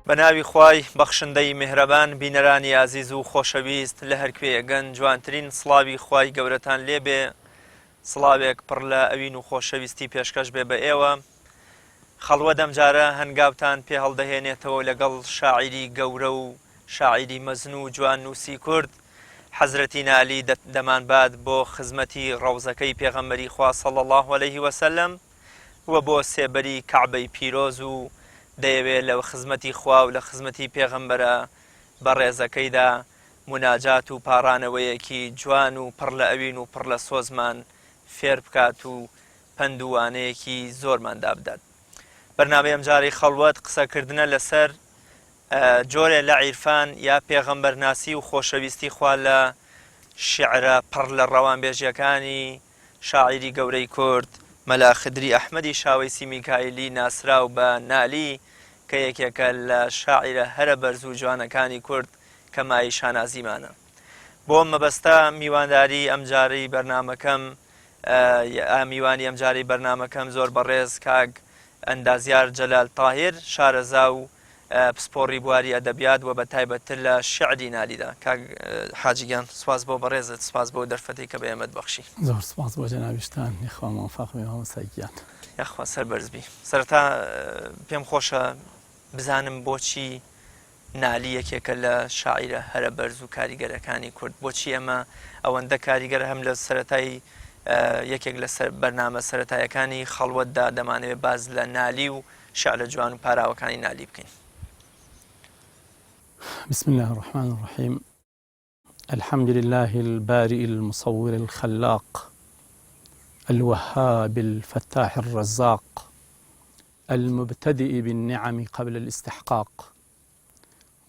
بەناوی خوای بەخشندەی میهرەبان بینەرانی عزیز و خۆشەویست لە هەر کوێیەگەن جوانترین سڵاوی خوای گەورەتان لێبێ، سڵاوێک پڕ لە ئەوین و خۆشەویستی پێشکەش بێ بە ئێوە. خەڵوە دەمجارە هەنگاوتان پێ هەڵدەهێنێتەوە لەگەڵ شاعیری گەورە و شاعیری مەزن و جوان نووسی کورد حەزرەتی نالی دەمانبات بۆ خزمەتی ڕەوزەکەی پێغەمبەری خوا صلی الله علیه وسلم و بۆ سێبەری کەعبەی پیرۆز و دەیەوێت لە خزمەتی خوا و لە خزمەتی پێغەمبەرە بە ڕێزەکەیدا مناجات و پاڕانەوەیەکی جوان و پڕ لە ئەوین و پڕ لە سۆزمان فێر بکات و پندوانەیەکی زۆرماندا بدات. بەرنامەی ئەمجاری خەڵوەت قسەکردنە لەسەر جۆرێ لە عیرفان یا پێغەمبەر ناسی و خۆشەویستی خوا لە شیعرە پڕ لە ڕەوانبێژیەکانی شاعیری گەورەی کورد مەلا خدری ئەحمەدی شاوەیسی میکایلی ناسراو بە نالی کە یەکێکە لە شاعیرە هەرە بەرز و جوانەکانی کورد کە مای شانازیمانە. بۆ مەبەستە میوانداری ئەمجاری بەرنامەکەم میوانی ئەمجاری بەرنامەکەم زۆر بەڕێز کاک ئەندازیار جەلال تاهیر شارەزا و پسپۆڕی بواری ئەدەبیات و بە تایبەتتر لە شعری نالیدا. کاک حاجیگیان سواز بۆ بەڕێزت، سواز بۆ دەرفەتی کە بە ئێمەت بەخشی. زۆر سپاس بۆ جەنابیشتان، یخوا موفق بێ هەمسایگیان. یاخوا سەربەرزبی. سەرەتا پێم خۆشە بزانم بۆچی نالی یەکێکە لە شاعیرە هەرە بەرز و کاریگەرەکانی کورد، بۆچی ئەمە ئەوەندە کاریگەر هەم لە سەرەتای یەکێک لە بەرنامە سەرەتایەکانی خەڵوەتدا دەمانەوێت باز لە نالی و شعرە جوان و پاراوەکانی نالی بکەین. بسم الله الرحمن الرحيم. الحمد لله البارئ المصور الخلاق الوهاب الفتاح الرزاق المبتدئ بالنعم قبل الاستحقاق،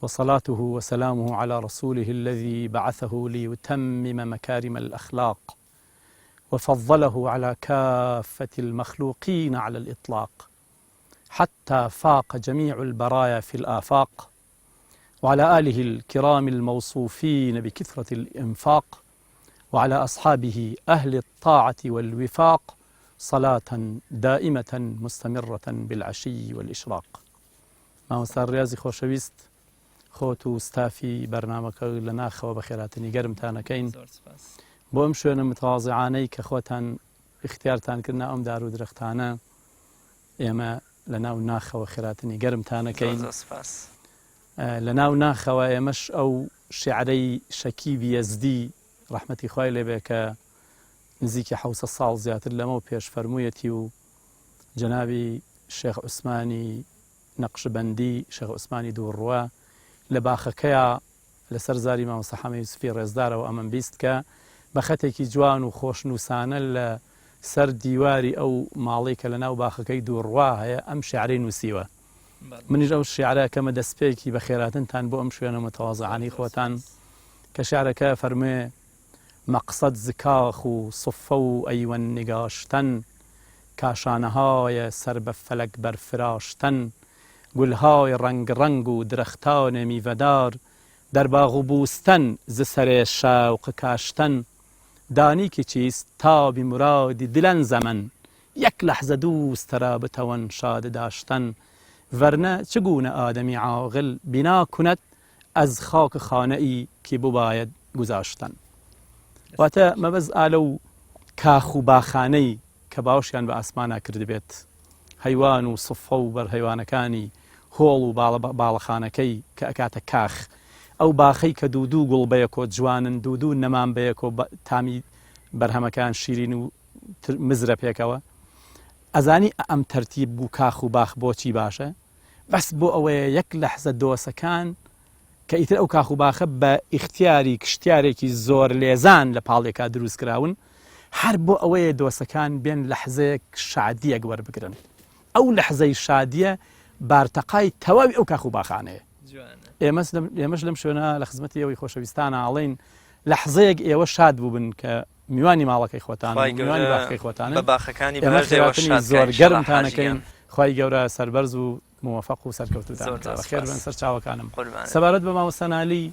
وصلاته وسلامه على رسوله الذي بعثه ليتمم مكارم الأخلاق وفضله على كافة المخلوقين على الإطلاق حتى فاق جميع البرايا في الآفاق، وعلى آله الكرام الموصوفين بكثرة الإنفاق، وعلى أصحابه أهل الطاعة والوفاق صلاة دائمة مستمرة بالعشي والإشراق. مامۆستا ڕیازی خۆشەویست، خۆت و ستافی بەرنامەکە لە ناخەوە بە خێراتنی گەرمتانەکەین بۆ ئەم شوێنە متواضعانەی کە خۆتان اختیارتان کردنا ئەم دار و درەختانە ئێمە لە ناو ناخەوە خێراتنی گەرمتانەکەین. لە ناو ناخەوە ئێمەش ئەو شیعرەی شەکیبی یەزدی ڕەحمەتی خوای لێبێ کە نزیکی 700 ساڵ زیاتر لەمە پێش فەرموویەتی و جەنابی شێخ عوسمانی نەقشبەندی، شێخ عوسمانی دووڕوا لە باخەکەیە لەسەر زاری مامۆستا حەمە یوسفی ڕێزدارەوە ئەمەم بیست کە بە خەتێکی جوان و خۆشنووسانە لە سەر دیواری ئەو ماڵی کە لە ناو باخەکەی دووڕوا هەیە ئەم شیعرەی نووسیوە. منیش ئەو شیعرەکەمە دەستپێکی بە خێراتنتان بۆ ئەم شوێنە متواضعانی خۆتان کە شیعرەکە فەرموێ مەقسەد زکاخ و سوفە و ئەیوەن نگاشتن، کاشانەهای سەر بە فەلەک بەرفراشتن، گولهای ڕەنگ و درەختانێ میڤەدار، دەرباغ و بوستن ز سەرێ شەوق کاشتن، دانی که چیست تابی مرادی دلن زمن، یک لحظه دوست را بتوان شاد داشتن، ورنه چگونه آدمی عاقل بنا کند از خاک خانه ای که بباید گذاشتن. واتە مەبەز ئالە کاخ و باخانەی کە باوشیان بە ئاسمانە کردبێت، هەیوان و سوفە و بەرهەیوانەکانی هۆڵ و باڵەخانەکەی کە ئەکاتە کاخ، ئەو باخەی کە دوودوو گوڵ بەیەکۆ جوانن، دوودوو نەمان بەیەکۆ تامی بەرهەمەکان شیرین و مزرە پێکەوە. ئەزانی ئەم تەرتیب بوو کاخ و باخ بۆچی باشە؟ بەس بۆ ئەوەیە یەک لەحزە دۆسەکان کە ئیتر ئەو کاخ و باخە بە ئیختیاری کشتیارێکی زۆر لێزان لە پاڵێکا دروست کراون، هەر بۆ ئەوەیە دۆسەکان بێن لەحزەیەک شادیەک وەربگرن. ئەو لەحزەی شادیە بارتەقای تەواوی ئەو کاخ و باخانەیە. ئێمەش لەم شوێنە لە خزمەتی ئەوەی خۆشەویستانە ئاڵین لەحزەیەک ئێوە شاد بووبن کە میوانی ماڵەکەی خۆتان، میوانی باخەکەی خۆتانە، ئێمە خێراتنی زۆر گەرمتانەکەین. خوای گەورە سەربەرز و موفق و سەرکەوتوتان خێر بن سەر چاوەکانم. سەبارەت بە مامۆستا نالی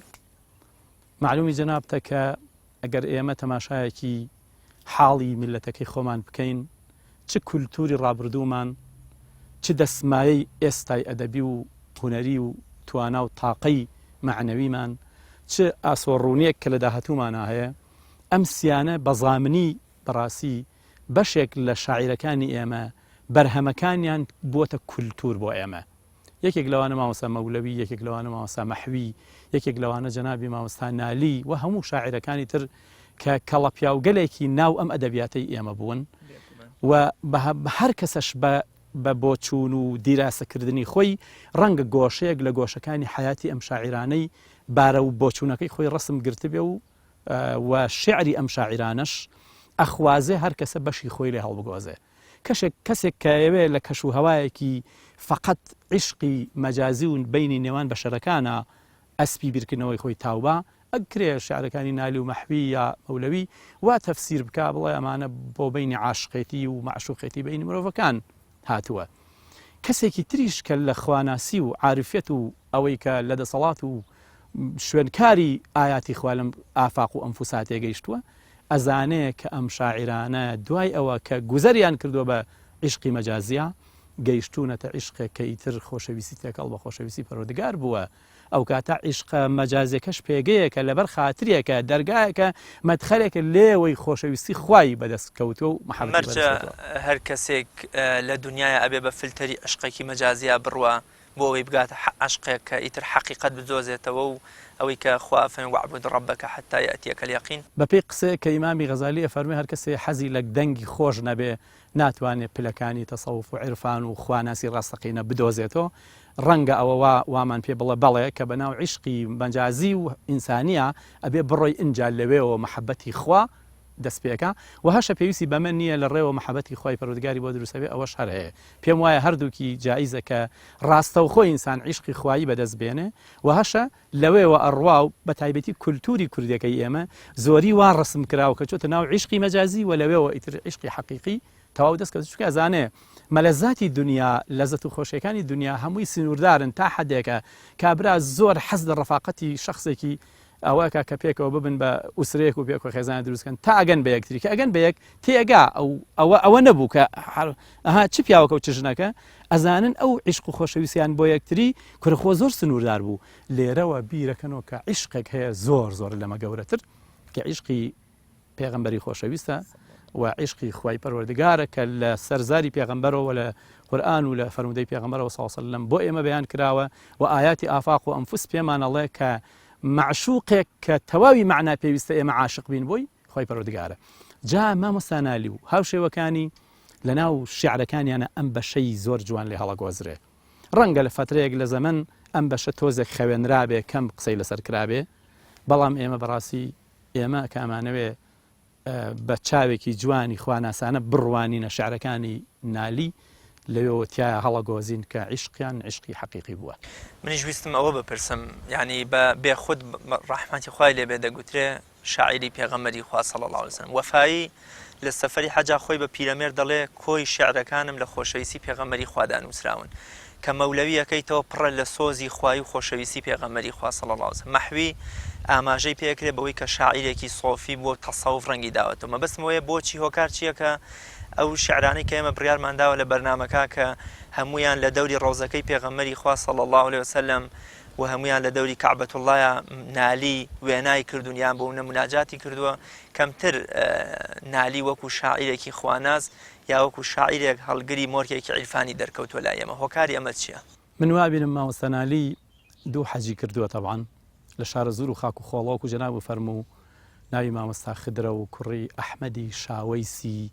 معلومی جەنابتە کە ئەگەر ئێمە تەماشایەکی حاڵی میلەتەکەی خۆمان بکەین، چ کولتوری ڕابردوومان، چ دەسمایەی ئێستای ئەدەبی و هونەری و توانا و تاقەی معنەویمان چ ئاسۆڕوونیەک کە لە داهاتوومانە هەیە ئەم سیانە بەزامنی بەڕاستی بەشێک لە شاعیرەکانی ئێمە بەرهەمەکانیان بووەتە کولتور بۆ ئێمە. یەکێک لەوانە مامۆستا مەولەوی، یەکێک لەوانە مامۆستا مەحوی، یەکێک لەوانە جەنابی مامۆستا نالی و هەموو شاعیرەکانی تر کە کەڵە پیاوگەلێکی ناو ئەم ئەدەبیاتەی ئێمە بوون و هەر کەسەش بە بۆچوون و دیراسەکردنی خۆی ڕەنگە گۆشەیەک لە گۆشەکانی حیاتی ئەم شاعیرانەی بارە و بۆچوونەکەی خۆی ڕسم گرتبێ و شعری ئەم شاعیرانەش ئەخوازێ هەر کەسە بەشی خۆی لێ هەڵبگۆزێ. کەسێک کە ئەوێ لە کەش و هەوایەکی فقط عیشقی مەجازی و بینی نێوان بەشەرەکانە ئەسپی بیرکردنەوەی خۆی تاوبا ئەگرێ شعرەکانی نالی و مەحوی یا مەولەوی وا تەفسیر بکە بڵێ ئەمانە بۆ بینی عاشقێتی و معشوقێتی بینی مرۆڤەکان هاتووە. کەسێکی تریش کە لە خواناسی و عارفێت و ئەوەی کە لە دەسەڵات و شوێنکاری ئاياتی خوا لەم ئافاق و ئەنفوسات تێگەیشتووە ئەزانەیە کە ئەم شاعیرانە دوای ئەوە کە گوزەریان کردووە بە عیشقی مەجازیە گەیشتوونەتە عیشقێک کە ئیتر خۆشەویستی تێکەڵ بە خۆشەویستی پەروەردگار بووە. ئەو کاتە عیشقە مەجازیەکەش پێگەیەکە لەبەر خاتریەکە دەرگایەکە مەدخەلێکە لێوەی خۆشەویستی خوای بەدەست کەوتووە و محەممەد هەر کەسێک لە دنیای ئەبێ بە فلتەری عشقێکی مەجازیە بڕوە بۆ ئەوەی بگاتە عشقێک کە ئیتر حەقیقەت بدۆزێتەوە و ئەوەی کە خوا فەرمێ وەعبود ڕەبەکە حەتتا یەئتیەکە اليەقین. بەپێی قسەیە کە ئیمامی غەزالی فەرمێ هەر کەسێ حەزی لە دەنگی خۆش نەبێ ناتوانێت پلەکانی تەسەوف و عیرفان و خواناسی ڕاستەقینە بدۆزێتەوە. ڕەنگە ئەوە وامان پێ بڵێ بەڵێ کە بەناو عیشقی مەجازی و ئینسانیە ئەبێ بڕۆی ئینجا لەوێەوە مەحەبەتی خوا دەست پێەکە و هەشە پێویستی بەمە نییە لە ڕێوە مەحەبەتی خۆی پەروەردگاری بۆ دروستەبێ ئەوەش هەر هەیە. پێم وایە هەردووکی جایزە کە ڕاستە و خۆی ئینسان عیشقی خوایی بەدەست بێنێ و هەشە لەوێەوە ئەڕوا و بە تایبەتی کولتوری کوردەکەی ئێمە زۆری وا ڕسم کراوە کە چۆتە ناو عیشقی مەجازی و لەوێەوە ئیتر عیشقی حەقیقی تەواو دەست کە چونکە ئەزانێ مەلەزاتی دنیا لەزەت و خۆشیەکانی دنیا هەمووی سنووردارن تا حەدێکە کابرا زۆر حەز لە ڕەفاقەتی شخصێکی ئەوەکە کە پێکەوە ببن بە ئوسرەیەک و پێکۆ خێزانە دروستکەن تا ئەگەن بە یەکتری کە ئەگەن بە یەک تێگا ئەوە نەبوو کە چ پیاوەکە و چ ژنەکە ئەزانن ئەو عیشق و خۆشەویستیان بۆ یەکتری کورەخۆ زۆر سنووردار بوو. لێرەوە بیرەکەنەوە کە عیشقێک هەیە زۆر لەمە گەورەتر کە عیشقی پێغەمبەری خۆشەویستە و عیشقی خوای پەروەردگارە کە لە سەرزاری پێغەمبەرەوە لە قورئان و لە فەرمودەی پێغەمبەرەوە صلی الله علیه و سلم بۆ ئێمە بەیان کراوە و ئاياتی ئافاق و ئەنفوس پێمانەڵێ کە معشوقێک کە تەواوی معنا پێویستە ئێمە عاشق بین بۆی خۆی پەروەردگارە. جا مامۆستا نالی و هاوشێوەکانی لەناو شیعرەکانیانە ئەم بەشەی زۆر جوان لێ هەڵەگۆزرێ. ڕەنگە لە فترەیەک لە زەمن ئەم بەشە تۆزێک خوێنرابێ کەم قسەی لەسەر کرابێ بەڵام ئێمە بەڕاستی ئێمە کامانەوێ بە چاوێکی جوانی خواناسانە بڕوانینە شعرەکانی نالی لەوێەوە تایە هەڵەگۆزین کە عیشقیان عیشقی حەقیقی بووە. منیش ویستم ئەوە بپرسم یعنی بە بێخود ڕەحمەتی خوای لێبێ دەگوترێ شاعیری پێغەمبەری خوا صلی الله علیه و سلم وەفایی لە سەفەری حەجا خۆی بە پیرەمێر دەڵێ کۆی شعرەکانم لە خۆشەویستی پێغەمبەری خوا دانووسراون کە مەولەویەکەیتەوە پڕە لە سۆزی خوای و خۆشەویستی پێغەمبەری خوا صلی الله علیه و سلم. مەحوی ئاماژەی پێکرێ بەوەی کە شاعیرێکی سۆفی بۆ تەسەوف ڕەنگی داوەتەوە. مەبەستمەوەیە بۆچی هۆکار چییە کە ئەو شعرانەی کە ئێمە بڕیارمانداوە لە بەرنامەکە کە هەمویان لە دەوری ڕۆزەکەی پێغەمبەری خوا صلی الله علیه و سلم و هەمویان لە دەوری کەعبەت اللهە نالی وێنای کردوون یان بۆ مناجاتی کردووە کەمتر نالی وەکو شاعیرێکی خواناز یا وەکو شاعیرێک هەڵگری مۆرکێکی عیرفانی دەرکەوتووە لای ئێمە. هۆکاری ئەمە چییە؟ من وابینم مامۆستا نالی دوو حەجی کردووە تەبعاً لە شارە زور و خاک و خۆڵەوەک و جەناب و فەرموو ناوی مامۆستا خدرە و کوڕی ئەحمەدی شاوەیسی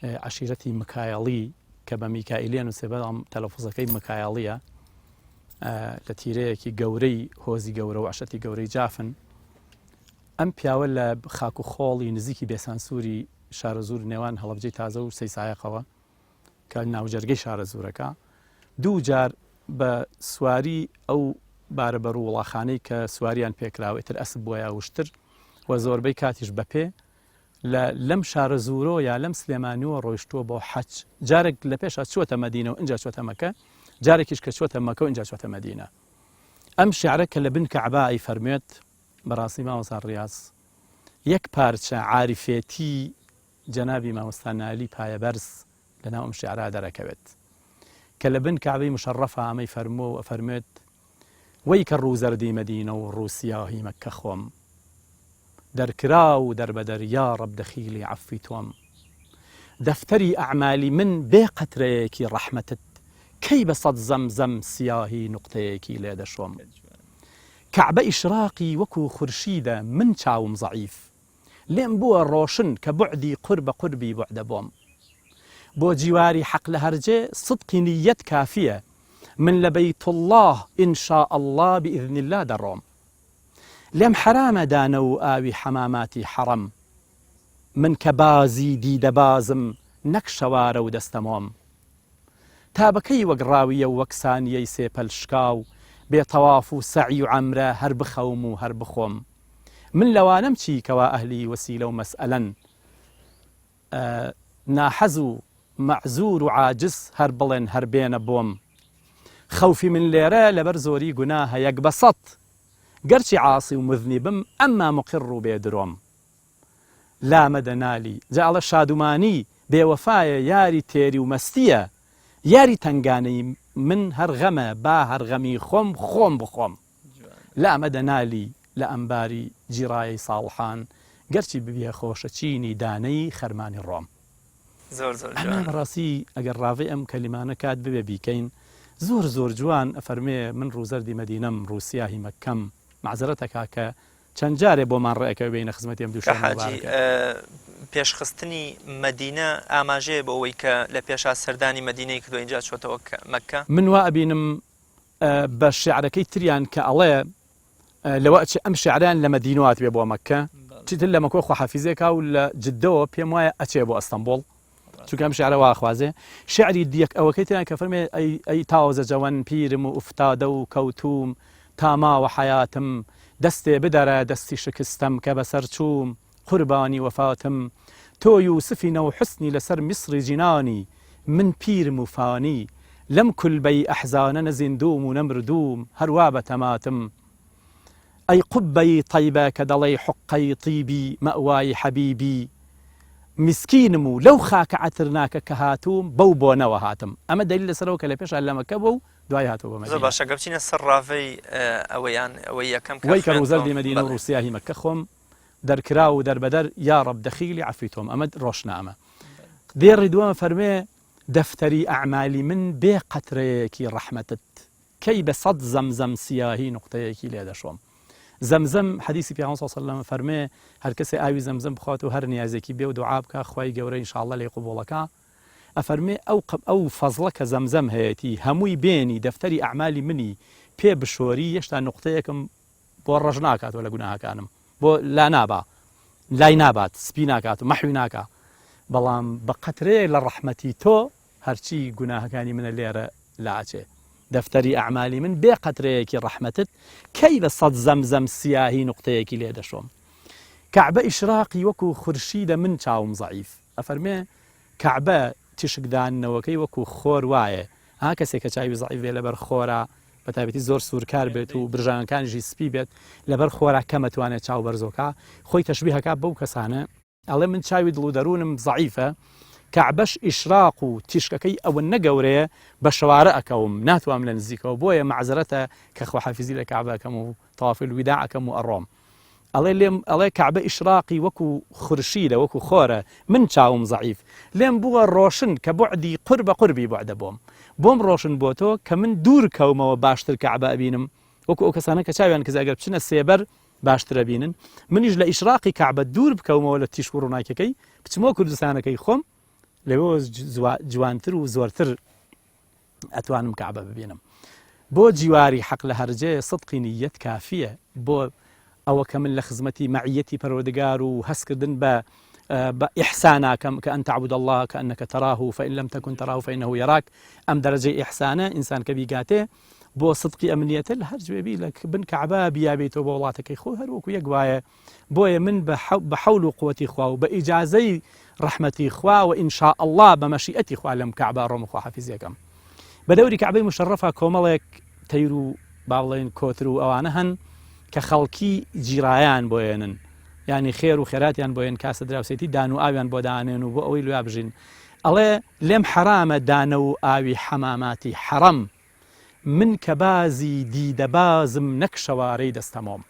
عشیرەتی مکایەڵی کە بە میکائیلیان و سێبەڵام تەلەفوزەکەی مکایەڵیە لە تیرەیەکی گەورەی هۆزی گەورە و عشەتی گەورەی جافن. ئەم پیاوە لە خاک و خۆڵی نزیکی بێسانسووری شارە زور نێوان هەڵەبجەی تازە و سەیسایەقەوە کە ناوجەرگەی شارە زورەکە دوو جار بە سواری ئەو بارەبەر و وڵاخانەی کە سواریان پێکراوێتتر ئەسب بۆیە وشتر و زۆربەی کاتیش بەپێ لەم شارە زورۆ یا لەم سلێمانیوە ڕۆیشتووە بۆ حەج. جارێک لە پێشە چوەتە مەدینە و ئینجا چوەتە مەکە، جارێکیش کە چوەتە مەکە و ئینجا چوەتە مەدینە. ئەم شیعرە کە لە بن کەعبا ئەی فەرمێت بەڕاستی مامۆستا ڕیاز یەک پارچە عاریفێتی جەنابی مامۆستا نالی پایە بەرز لەناو ئەم شیعرا دەرەکەوێت کە لە بن کەعبەی مشەڕەفە ئەمەی فەرمووە و فەرمێت وەی کە ڕووزەردی مەدینە و ڕووسیاهی مەککە خۆم دەرکرا و دەربەدەر یا ڕەب دەخیلی عەفوی تۆم دەفتەری ئەعمالی من بێ قەترەیەکی ڕەحمەتت کەی بە سەد زەمزەم سیاهی نوقتەیەکی لێ دەشۆم کەعبە ئیشراقی وەکو خورشیدە من چاوم زەعیف لێم بووە ڕۆشن کە بوعدی قوربە قوربی بوعدە بۆم بۆ جیواری حەق لە هەرجێ سدقی نیەت کافیە من لە بەیت الله ئینشاء الله بئذن الله دەڕۆم لێم حرامە دانە و ئاوی حەماماتی حەڕەم من کە بازی دیدە بازم نەک شەوارە و دەستەمۆم تابەکەی وەک ڕاویە و وەک سانیەی سێپەل شکاو بێ تەواف و سەعی و عەمرە هەر بخەوم و هەر بخۆم من لەوانەم چی کەوا ئەهلی وەسیلە و مەسئەلەن ناحەز و مەعزور و عاجز هەر بڵێن هەر بێنە بۆم خەوفی من لێرە لەبەر زۆری گوناهە یەک بە سەد گەرچی عاسی و مذنیبم ئەمما مقر و بێدرۆم لامەدە نالی جاڵە شادومانی بێوەفایە یاری تێری و مەستیە یاری تنگانەی من هەر غەمە با هەر غەمی خۆم خۆم بخۆم لامەدە نالی لە ئەمباری جیڕایی ساڵحان گەرچی ببیە خۆشە چینی دانەی خەرمانی ڕۆم زۆر زۆر ئەمە بەڕاستی ئەگەر ڕاوی ئەم کەلیمانە کات ببێ بیکەین زۆر زۆر جوان ئەفەرمێ من ڕووزەردی مەدینەم ڕووسیاهی مەککەم معزەرەتە کاکە چەند جارێ بۆمان ڕێەکە بینە خزمەتی ئەم دوو حاجی پێشخستنی مەدینە ئاماژەیە بۆ ئەوەی کە لە پێشا سەردانی مەدینەی کردو اینجا چۆتەوە مەککە من وا ئەبینم بە شێعرەکەی تریان کە ئەڵێ لەوە ئەم شێعران لە مەدینەوات بێ بۆ مەککە چیتر لە مەکۆ خواحافیزێکا و لە جدەوە پێم وایە ئەچێ بۆ ئەستەمبۆڵ چونکە ئەم شێعرە واخوازێ شعری دیەک ئەوەکەی تریان کە فەرمێ ئەی تاوزە جەوەن پیرم و ئوفتادە و کەوتوم تاماوە حەیاتم دەستێ بدەرە دەستی شکستم کە بەسەر چووم قوربانی وەفاتم تۆ یوسفینە و حسنی لەسەر میسری جینانی من پیرم و فانی لەم کولبەی ئەحزانە نەزیندوم و نەمردوم هەروە بە تەماتم ئەی قوبەی تەیبە کە دەڵێی حوقەی طیبی مەوای حەبیبی مسکینم و لەو خاکە عەترناکە کە هاتووم بەو بۆنەوە هاتم ئەمە دەلیل لەسەرەوە کە لە پێشان لە مەککە بوو دوای هاتووە بە مەدینە زۆر باشە گەبچینە سەر ڕاوەی ئەوەی یەکەم وەی کە ڕووزەردی مەدینە و ڕووسیاهی مەککە خۆم دەرکرا و دەربەدەر یا ڕەب دەخیلی عەفوی تۆم ئەمە ڕۆشنامە دێڕی دووەمە فەرمێ دەفتەری ئەعمالی من بێ قەترەیەکی ڕەحمەتت کەی بە سەد زەمزەم سیاهی نوقتەیەکی لێ دەشۆم زەمزەم حەدیسی پێغەمبەر صلی الله علیه و سلم فەرمێ هەر کەسێ ئاوی زەمزەم بخوات و هەر نیازێکی بێ و دوعا بکە خوای گەورە ئینشاءالله لێ قبوڵەکە ئەفەرمێ ئەو فەزڵە کە زەمزەم هەیەی هەمووی بێنی دەفتەری ئەعمالی منی پێ بشۆری هێشتا نوقتەیەکم بۆ ڕەش ناکاتەوە لە گوناهەکانم بۆ لا نابا لای نابات سپی ناکات و مەحوی ناکات بەڵام بە قەترەیە لە ڕەحمەتی تۆ هەرچی گوناهەکانی منە لێرە لاچێ دەفتەری ئەعمالی من بێ قەترەیەکی ڕەحمەتت کەی بە سەد زەمزەم سیاهی نوقتەیەکی لێ دەشۆم کەعبە ئیشراقی وەکو خورشیدە من چاوم زەعیف ئەفەرمێ کەعبە تیشکدانەوەکەی وەکو خۆر وایە ها کەسێک کە چاوی زەعیف بێ لەبەر خۆرە بە تایبەتی زۆر سوورکار بێت و برژانەکانیشی سپی بێت لەبەر خۆرە کەمەتوانێت چاو بەرزۆکە خۆی تەشبیهەکە بەو کەسانە ئەڵێ من چاوی دڵ و دەروونم زەعیفە کەعبەش ئیشراق و تیشکەکەی ئەوە نەگەورەیە بە شەوارە ئەکەوم ناتوانم لە نزیکەوە بۆیە مەعزەرەتە کە خواحافیزی لە کەعبە ئەکەم و تەواف الوداع ئەکەم و ئەڕۆم ئەڵێ کەعبە ئیشراقی وەکو خورشیدە وەکو خۆرە من چاوم زەعیف لێم بووە ڕۆشن کە بوعدی قوربە قوربی بوعدە بۆم ڕۆشن بۆ تۆ کە من دوور کەومەوە باشتر کەعبە ئەبینم وەکو ئەو کەسانە کە چاویان کە ئەگەر بچنە سێبەر باشترە بینن منیش لە ئیشراقی کەعبە دوور بکەومەوە لە تیشک و ڕووناکەکەی بچمەوە کوردستانەکەی خۆم لەوە جوانتر و زۆرتر ئەتوانم کەعبە ببینم بۆ جیواری حەق لە هەرجێ سدقی نیەت کافیە بۆ ئەوە کە من لە خزمەتی مەعیەتی پەروەردگار و هەستکردن بە ئیحساناکەم کە ئەن تعبد الله كأنك تراه فإن لم تكن تراه فإنه يراك ئەم دەرەجەی ئیحسانە ئینسان کە بیگاتێ بۆ سدقی ئەمنیەتە لە هەر جوێبی لە بن کەعبە بیابێتەوە بۆ وڵاتەکەی خۆی هەروەکو یەک وایە بۆیە من بە حەول و قووەتی خوا و بە ئیجازەی ڕەحمەتی خوا و ئینشاء الله بە مەشیئەتی خوا لەم کەعبە ڕۆم و خواحافیزیەکەم بە دەوری کەعبەی مشەرەفە کۆمەڵێک تەیر و با بڵێن کۆتر و ئەوانە هەن کە خەڵکی جیرایان بۆێنن ینی خێر و خێراتیان بۆیان کاسە دراوسێتی دان و ئاویان بۆ دانێن و بۆ ئەوەی لێ بژین ئەڵێ لێم حرامە دانە و ئاوی حەماماتی حەڕەم من کە بازی دیدەبازم نەک شەوارەی دەستەمۆم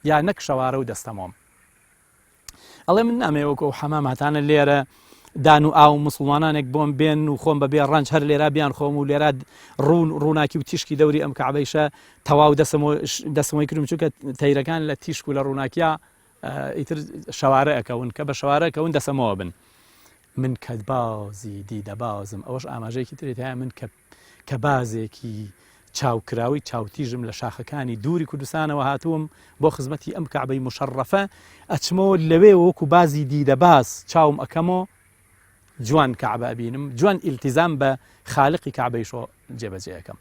یا نەک شەوارە و دەستەمۆم. ئەڵێ من نامەوە و حەمام هاتانە لێرە دان و ئاو مسلمانانێک بۆم بێن و خۆم بەبێ ڕەنج هەر لێرا بیان خۆم و لێرا ڕووناکی و تیشکی دەوری ئەم کەعبەیشە تەواو دەسمەوەی کردم چونکە تەیرەکان لە تیشک و لە ڕووناکیە ئیتر شەوارە ئەکەون کە بە شەوارەکەون دەسەمەوە بن. من کە بازی دیدەبازم ئەوەش ئاماژەیەکی ترێت هەیە من کە بازێکی چاوکراوی چاوتیژم لە شاخەکانی دووری کوردستانەوە هاتووم بۆ خزمەتی ئەم کەعبەی مشەڕەفە ئەچمەوە لەوێ وەکو بازی دیدەباز چاوم ئەکەمەوە جوان کەعبە ئەبینم جوان ئیلتیزام بە خالقی کەعبەیشۆ جێبەجێ یەکەم.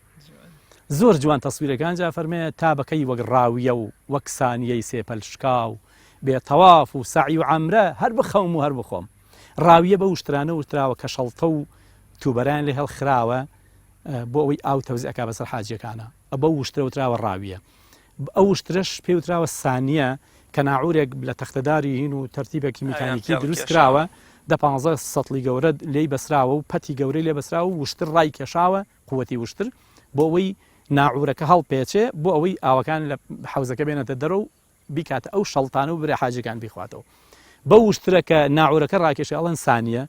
زۆر جوان تەسویرەکان جا فەرمێ تا بەکەی وەک ڕاویە و وەک سانیەی سێپەلشکاو بێ تەواف و سەعی و عەمرە هەر بخەوم و هەر بخۆم. ڕاویە بە وشترانە وتراوە کە شەڵتە و تووبەران لێ هەڵخراوە بۆ ئەوەی ئاو تەوزیع ئەکا بەسەر حاجیەکانە ئەبە وشترە وتراوە ڕاویە. ئەو وشترەش پێ وتراوە سانیە کە ناعورێک لە تەختەداری هین و تەرتیبێکی میکانیکی دروست کراوە 15 سەتڵی گەورە لێی بەسراوە و پەتی گەورەی لێ بەسراوە و وشتر ڕای کێشاوە قووەتی وشتر بۆ ئەوەی ناعورەکە هەڵپێچێ بۆ ئەوەی ئاوەکان لە حەوزەکە بێنێتە دەرە و بیکاتە ئەو شەڵتانە و برێ حاجەکان بیخواتەوە. بە وشترە کە ناعورەکە ڕاکێشێ ئەڵەن سانیە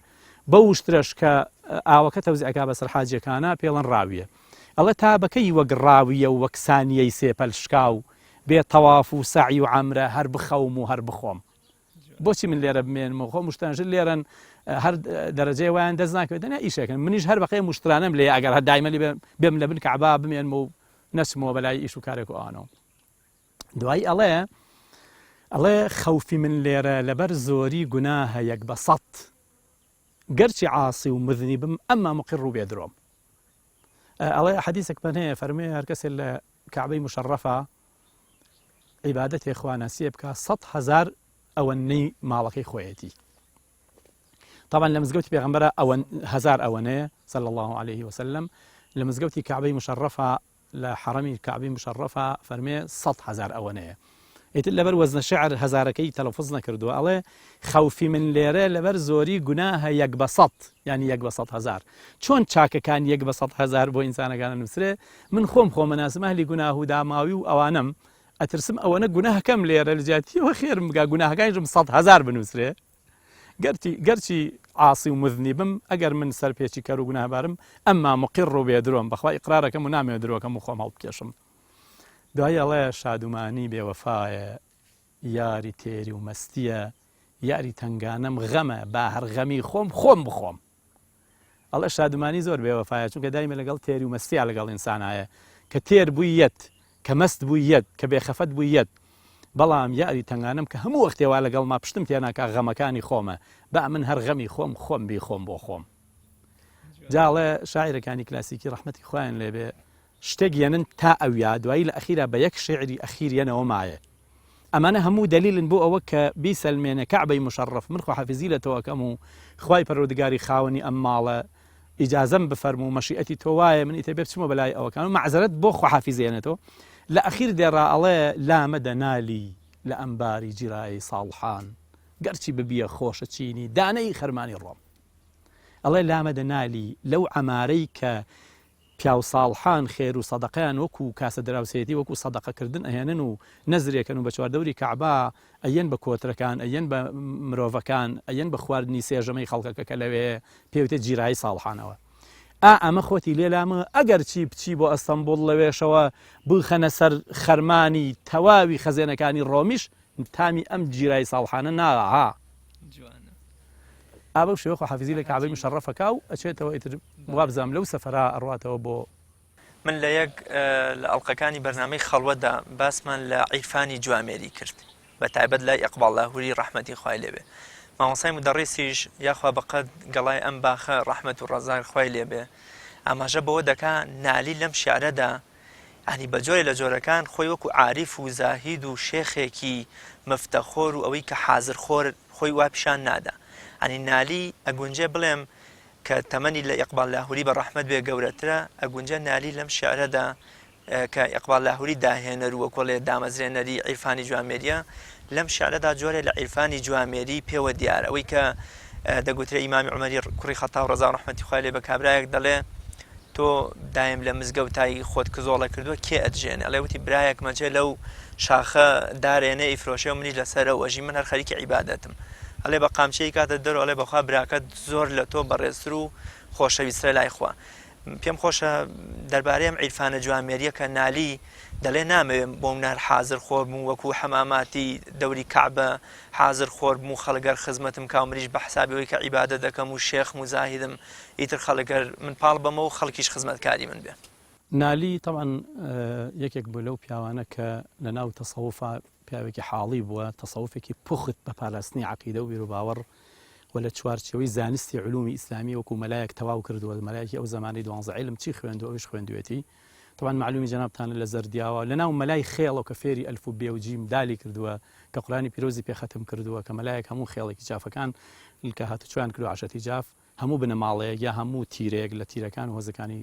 بە وشترەش کە ئاوەکە تەوزیعەکە بەسەر حاجەکانە پێڵەن ڕاویە. ئەڵە تا بەکەی وەک ڕاویە و وەک سانیەی سێپەلشکاو بێ تەواف و سەعی و عەمرە هەر بخەوم و هەر بخۆم. بۆچی من لێرە بمێنمەوە خۆ مشتانژر لێرن هەر دەرەجەی وایان دەست ناکەوێت دەنیا ئیشەکەن منیش هەر بەقەی مشترانم لێ ئەگەر هەر دایمەلی بێم لە بن کەعبا بمێنمە و نەچمەوە بەلای ئیش و کارێک و ئەوانەوە. دوایی ئەڵێ خەوفی من لێرە لەبەر زۆری گوناهە یەک بە سەد گەرچی عاسی و مذنی بم ئەمما مقر و بێدرۆم. ئەڵێ حەدیثێک پەن هەیە فەرمێ هەر کەسێک لە کەعبەی مشەڕەفە عیبادەتی خواناسیە بکە 100,000 ئەوەنەی ماڵەکەی خۆیەتی. طبعا لە مزگەوتی پێغەمبەرە ئەوەن 1000 ئەوەنەیە صلی الله عليه وسلم لە مزگەوتی کەعبەی مشەڕەفە لە حەرەمی کەعبەی مشەڕەفە فەرمێ 100,000 ئەوەنەیە. ئیتر لەبەر وەزنە شعر هەزارەکەی تەلەفوز نەکردووە ئەڵێ خەوفی من لێرە لەبەر زۆری گوناهە یەک بە سەد یعنی یەک بە 100,000 چۆن چاکەکان یەک بە 100,000 بۆ ئینسانەکانە نووسرێ من خۆم خۆمەناسم ئەهلی گوناه و داماوی و ئەوانم ئەترسم ئەوەنە گوناهەکەم لێرە لە جیاتیەوە خێرم بگا گوناهەکانیشم 100,000 بنووسرێ گەرچی عاسی و مذنی بم ئەگەر من سەرپێکی کەر و گوناهبارم ئەمما مقر و بێدرۆم بەخوا ئیقرارەکەم و نامێ درۆکەم و خۆم هەڵبکێشم. دوای ئەڵێ شادومانی بێوەفایە یاری تێری و مەستیە یاری تنگانم غەمە با هەر غەمی خۆم بخۆم. ئەڵێ شادومانی زۆر بێوەفایە چونکە دایمە لەگەڵ تێری و مەستیا لەگەڵ ئینسانایە کە تێر بوویەت کە مەست بوویەت کە بێخەفەت بوویەت بەڵام یاری تنگانم کە هەموو وەختێوا لەگەڵ ما پشتم تێناکە غەمەکانی خۆمە با من هەر غەمی خۆم بی خۆم بۆ خۆم. جاڵێ شاعیرەکانی کلاسیکی ڕەحمەتی خۆیان لێبێ شتێک یەنن تا ئەویا دوایی لە ئەخیرا بە یەک شعری ئەخیریەنەوە مایە. ئەمانە هەموو دلیلن بۆ ئەوە کە بیسەلمێنە کەعبەی مشەڕەف من خواحافیزی لە تۆەکەم و خوای پەروەردگاری خاوەنی ئەم ماڵە ئیجازەم بفەرمو و مەشیئەتی تۆ وایە من ئیتر بێ بچمە بەلای ئەوەکان و مەعزەرەت بۆ خواحافیزێنێتەوە. لە ئەخیر دێڕا ئەڵێ لامەدە نالی لە ئەمباری جیرایی ساڵحان گەرچی ببیە خۆشە چینی دانەی خەرمانی ڕۆم. ئەڵێ لامەدە نالی لەو عەمارەی کە پیاو ساڵحان خێر و سەدەقەیان وەکو کاسە دراوسێتی وەکو سەدەقەکردن ئەهێنن و نەزرێکن و بە چواردەوری کەعبا ئەیەن بە کۆترەکان ئەیەن بە مرۆڤەکان ئەیەن بە خواردنی سێژەمەی خەڵکەکە کە لەوێ پێوتێت جیرایی ساڵحانەوە. ئەمە خۆتی لێلامە ئەگەر چی بچی بۆ ئەستەمبوڵ لەوێشەوە بخەنە سەر خەرمانی تەواوی خەزێنەکانی ڕۆمیش تامی ئەم جیرایی ساڵحانە ناها. ئابە شێوە خواحافیزی لە کەعبەی مشەڕەفەکە و ئەچێتەوە ئیتر وابزانم لەو سەفەرا ئەڕواتەوە بۆ من لە یەک لە ئەڵلقەکانی بەرنامەی خەڵوەدا باسمان لە عیرفانی جوامێری کرد بە تایبەت لای ئیقباڵ لاهووری ڕەحمەتی خوای لێبێ. مامۆسای مدەڕیسیش یاخوا بەقەد گەڵای ئەم باخە ڕەحمەت و ڕەزای خوای لێبێ ئاماژە بەوە دەکا نالی لەم شیعرەدا ئەنی بە جۆرێ لە جۆرەکان خۆی وەکو عاریف و زاهید و شێخێکی مفتەخۆر و ئەوەی کە حازرخۆر خۆی وا پیشان نادا. ئەنی نالی ئەگونجێ بڵێم کە تەمەنی لە ئیقباڵ لاهووری بە ڕەحمەت بێ گەورەترە ئەگونجە نالی لەم شیعرەدا کە ئیقباڵ لاهووری داهێنەر و وەکوڵێ دامەزرێنەری عیرفانی جوامێریە لەم شیعرەدا جۆرێ لە عیرفانی جوامێری پێوە دیارە ئەوەی کە دەگوترێ ئیمامی عومەری کوڕی خەتاب ڕەزا ڕەحمەتی خوای لێ بە کابرایەک دەڵێ تۆ دایم لە مزگەوتایی خۆت کزۆڵە کردووە کێ ئەدژێنێ ئەڵێ وتی برایەک مەجێ لەو شاخە دارێنێ ئیفرۆشێ و منی لەسەرە وەژی من هەر خەریکی عیبادەتم ئەڵێ بە قامچەی کاتە دەرەوە ئەڵێ بەخوا براکەت زۆر لە تۆ بەڕێزتر و خۆشەویسترە لای خوا پێم خۆشە دەربارەی ئەم عیرفانە جوامێریە کە نالی دەڵێ نامەوێت بۆ منار حازر خۆر بوو وەکو حەماماتی دەوری کەعبە حازر خۆر بوو خەڵگەر خزمەتم کا و مریش بە حسابەوەی کە عیبادە دەکەم و شێخ مزاهیدم ئیتر خەڵگەر من پاڵ بەمە و خەڵکیش خزمەتکاری من بێ نالی طبعا یەکێک بوو لەو پیاوانە کە لە ناو تەسەووفا پیاوێکی حاڵی بووە تەسەووفێکی پوخت بە پاراستنی عەقیدە و بیر و باوەڕ و لە چوارچێوەی زانستی علومی ئیسلامی وەکو مەلایەک تەواو کردووە مەلایەکی ئەو زمانی 12 عیلم چی خوێندووە ئەویش خوێندوێتی طبعا معلومی جەنابتانە لە زەردیاوە لەناو مەلای خێڵەوە کە فێری ئەلف و بێ و جیم دالی کردووە کە قورآنی پیرۆزی پێختم کردووە کە مەلایەک هەموو خێڵێکی جافەکان کە هاتوچیان کردو عەشەتی جاف هەموو بنەماڵەیەک یا هەموو تیرێک لە تیرەکان و هۆزەکانی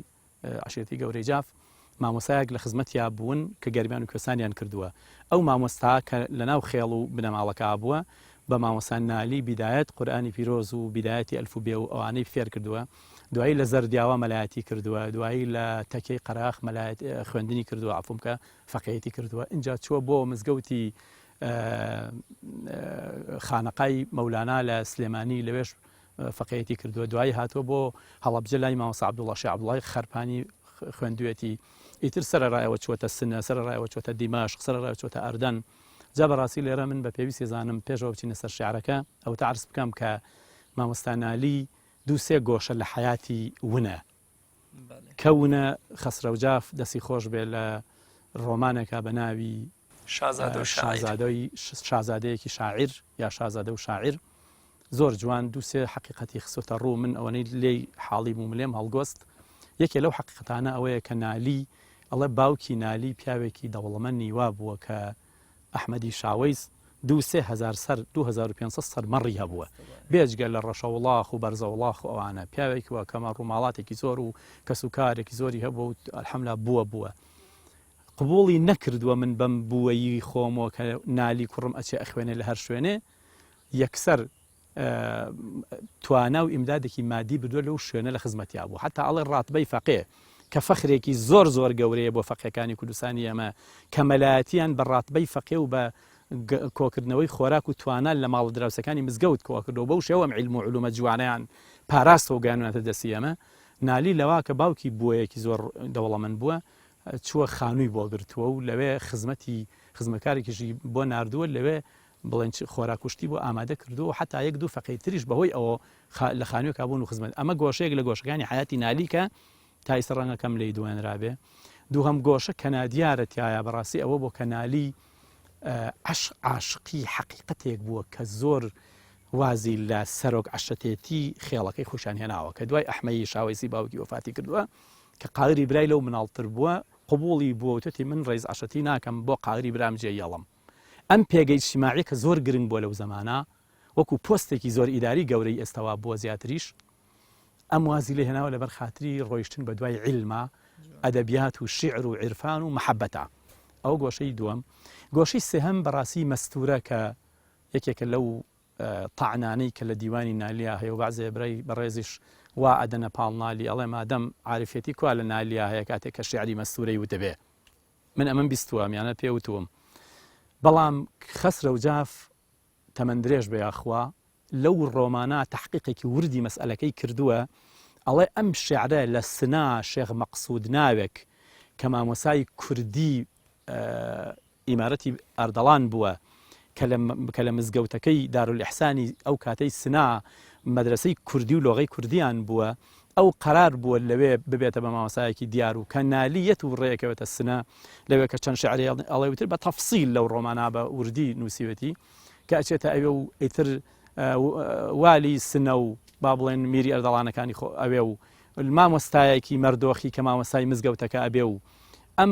عەشێتی گەورەی جاف مامۆسایەک لە خزمەتیا بوون کە گەرمیان و کوێسانیان کردووە ئەو مامۆستا کە لەناو خێڵ و بنەماڵەکە بووە بە مامۆسان نالی بیدایەت قورآنی پیرۆز و بیدایەتی ئەلف و بێ و ئەوانەی فێر کردووە دوایی لە زەردیاوە مەلایەتی کردووە دوایی لە تەکەی قەراخ خوێندنی کردووە عفوم کە فەقێتی کردووە اینجا چووە بۆ مزگەوتی خانەقای مەولانا لە سلێمانی لەوێش فەقێتی کردووە دوایی هاتووە بۆ هەڵەبجە لای مامۆستا عەبدوڵڵا شێخ عەبدوڵڵای خەرپانی خوێندوێتی ئیتر سەرەڕایەوە چووەتە سنە سەرەڕایەوە چووەتە دیماشق سەرەڕایەوە چووەتە ئەردەن جا بەڕاستی لێرە من بە پێویستی زانم پێشەوە بچینە سەر شیعرەکە ئەو تا عرض بکەم کە مامۆستا نالی دوو سێ گۆشە لە حیاتی ونە کە ونە خەسرەوجاف دەستی خۆش بێ لە ڕۆمانێکە بە ناوی شازادەیەکی شاعیر یا شازادە و شاعیر زۆر جوان دوو سێ حەقیقەتی خسوتە ڕوو من ئەوەنەی لێی حاڵی بووم لێم هەڵگۆست یەکێ لەو حەقیقەتانە ئەوەیە کە نالی ئەڵێ باوکی نالی پیاوێکی دەوڵەمەند نیوا بووە کە ئەحمەدی شاوەیز 2500 سەر مەڕی هەبووە بێجگە لە ڕەشەوڵاخ و بەرزەوڵاخ و ئەوانە پیاوێکی وە کەمە ڕووماڵاتێکی زۆر و کەسوکارێکی زۆری هەبووە و ئەلحەمدولیلا بووە قبوڵی نەکردووە من بەم بووەیی خۆمەوە کە نالی کوڕم ئەچێ ئەخوێنێ لە هەر شوێنێ یەکسەر توانا و ئیمدادێکی مادی بردووە لەو شوێنە لە خزمەتیا بوو حتا ئەڵێ ڕاتبەی فەقێ کە فەخرێکی زۆر گەورەیە بۆ فەقێکانی کوردستانی ئەمە کە مەلایەتیان بە ڕاتبەی فەقێ و بە کۆکردنەوەی خۆراک و توانان لە ماڵ دراوسەکانی مزگەوت کۆکردەوە بەو شێوەم عیلم و علومە جوانیان پاراستەوە گەیانوونەتە دەستی ئەمە نالی لەوا کە باوکی بووەیەکی زۆر دەوڵەمەند بووە چووە خانووی بۆ گرتووە و لەوێ خزمەکارێکیشی بۆ ناردووە لەوێ بڵێن خۆراکوشتی بۆ ئامادە کردووە حتا یەک دوو فەقەی تریش بەهۆی ئەوە لە خانوویەکە بوون و خزمەت ئەمە گۆشەیەک لە گۆشەکانی حیاتی نالی کە تا ئێستا ڕەنگەکەم لێی دوێنرابێ دووهەم گۆشە کەنادیارە تایە بەڕاستی ئەوە بۆ کەنالی عاشقی حەقیقەتێک بووە کە زۆر وازی لە سەرۆک عەشەتێتی خێڵەکەی خۆشیان هێناوە کە دوای ئەحمەدی شاوەیزی باوکی وەفاتی کردووە کە قاغری برای لەو مناڵتر بووە قبوڵی بووە وتێتی من ڕێز عەشەتی ناکەم بۆ قاغری برام جێ یەڵم ئەم پێگەی اجتیماعی کە زۆر گرنگ بووە لەو زەمانە وەکو پۆستێکی زۆر ئیداری گەورەی ئێستاوا بووە زیاتریش ئەم وازی لێ هێناوە لەبەر خاتری ڕۆیشتن بە دوای عیلمە ئەدەبیات و شیعر و عیرفان و مەحەبەتە ئەو گۆشەی دووەم گۆشەی سێهەم بەڕاستی مەستورە کە یەکێکە لەو تەعنانەی کە لە دیوانی نالیا هەیە و بەعزێ بەڕێزیش وا ئەدەنە پاڵ نالی ئەڵێ مادەم عارفێتی کوا لە نالیا هەیە کاتێک کە شیعری مەستورەی وتەبێ من ئەمەم بیستووە میانە پێوتوم بەڵام خەسرەوجاف تەمەندرێژ بە یاخوا لەو ڕۆمانە تەحقیقێکی وردی مەسئلەکەی کردووە ئەڵێ ئەم شیعرە لە سنا شێخ مەقسوود ناوێک کە مامۆسای کوردی ئیمارەتی ئەردەڵان بووە کە لە مزگەوتەکەی دارولئیحسانی ئەو کاتەی سنا مەدرسەی کوردی و لۆغەی کوردیان بووە ئەو قرار بووە لەوێ ببێتە بە مامۆسایەکی دیار و کە نالیەت و ڕێیەکەوێتە سنە لەوێ کە چەند شعری ئەڵێوتر بە تەفسیل لەو ڕۆمانە بە وردی نووسیوەتی کە ئەچێتە ئەوێ و ئیتر والی سنە و با بڵێن میری ئەردەڵانەکانی ئەوێ و مامۆستایەکی مەردۆخی کە مامۆستای مزگەوتەکە ئەبێ و ئەم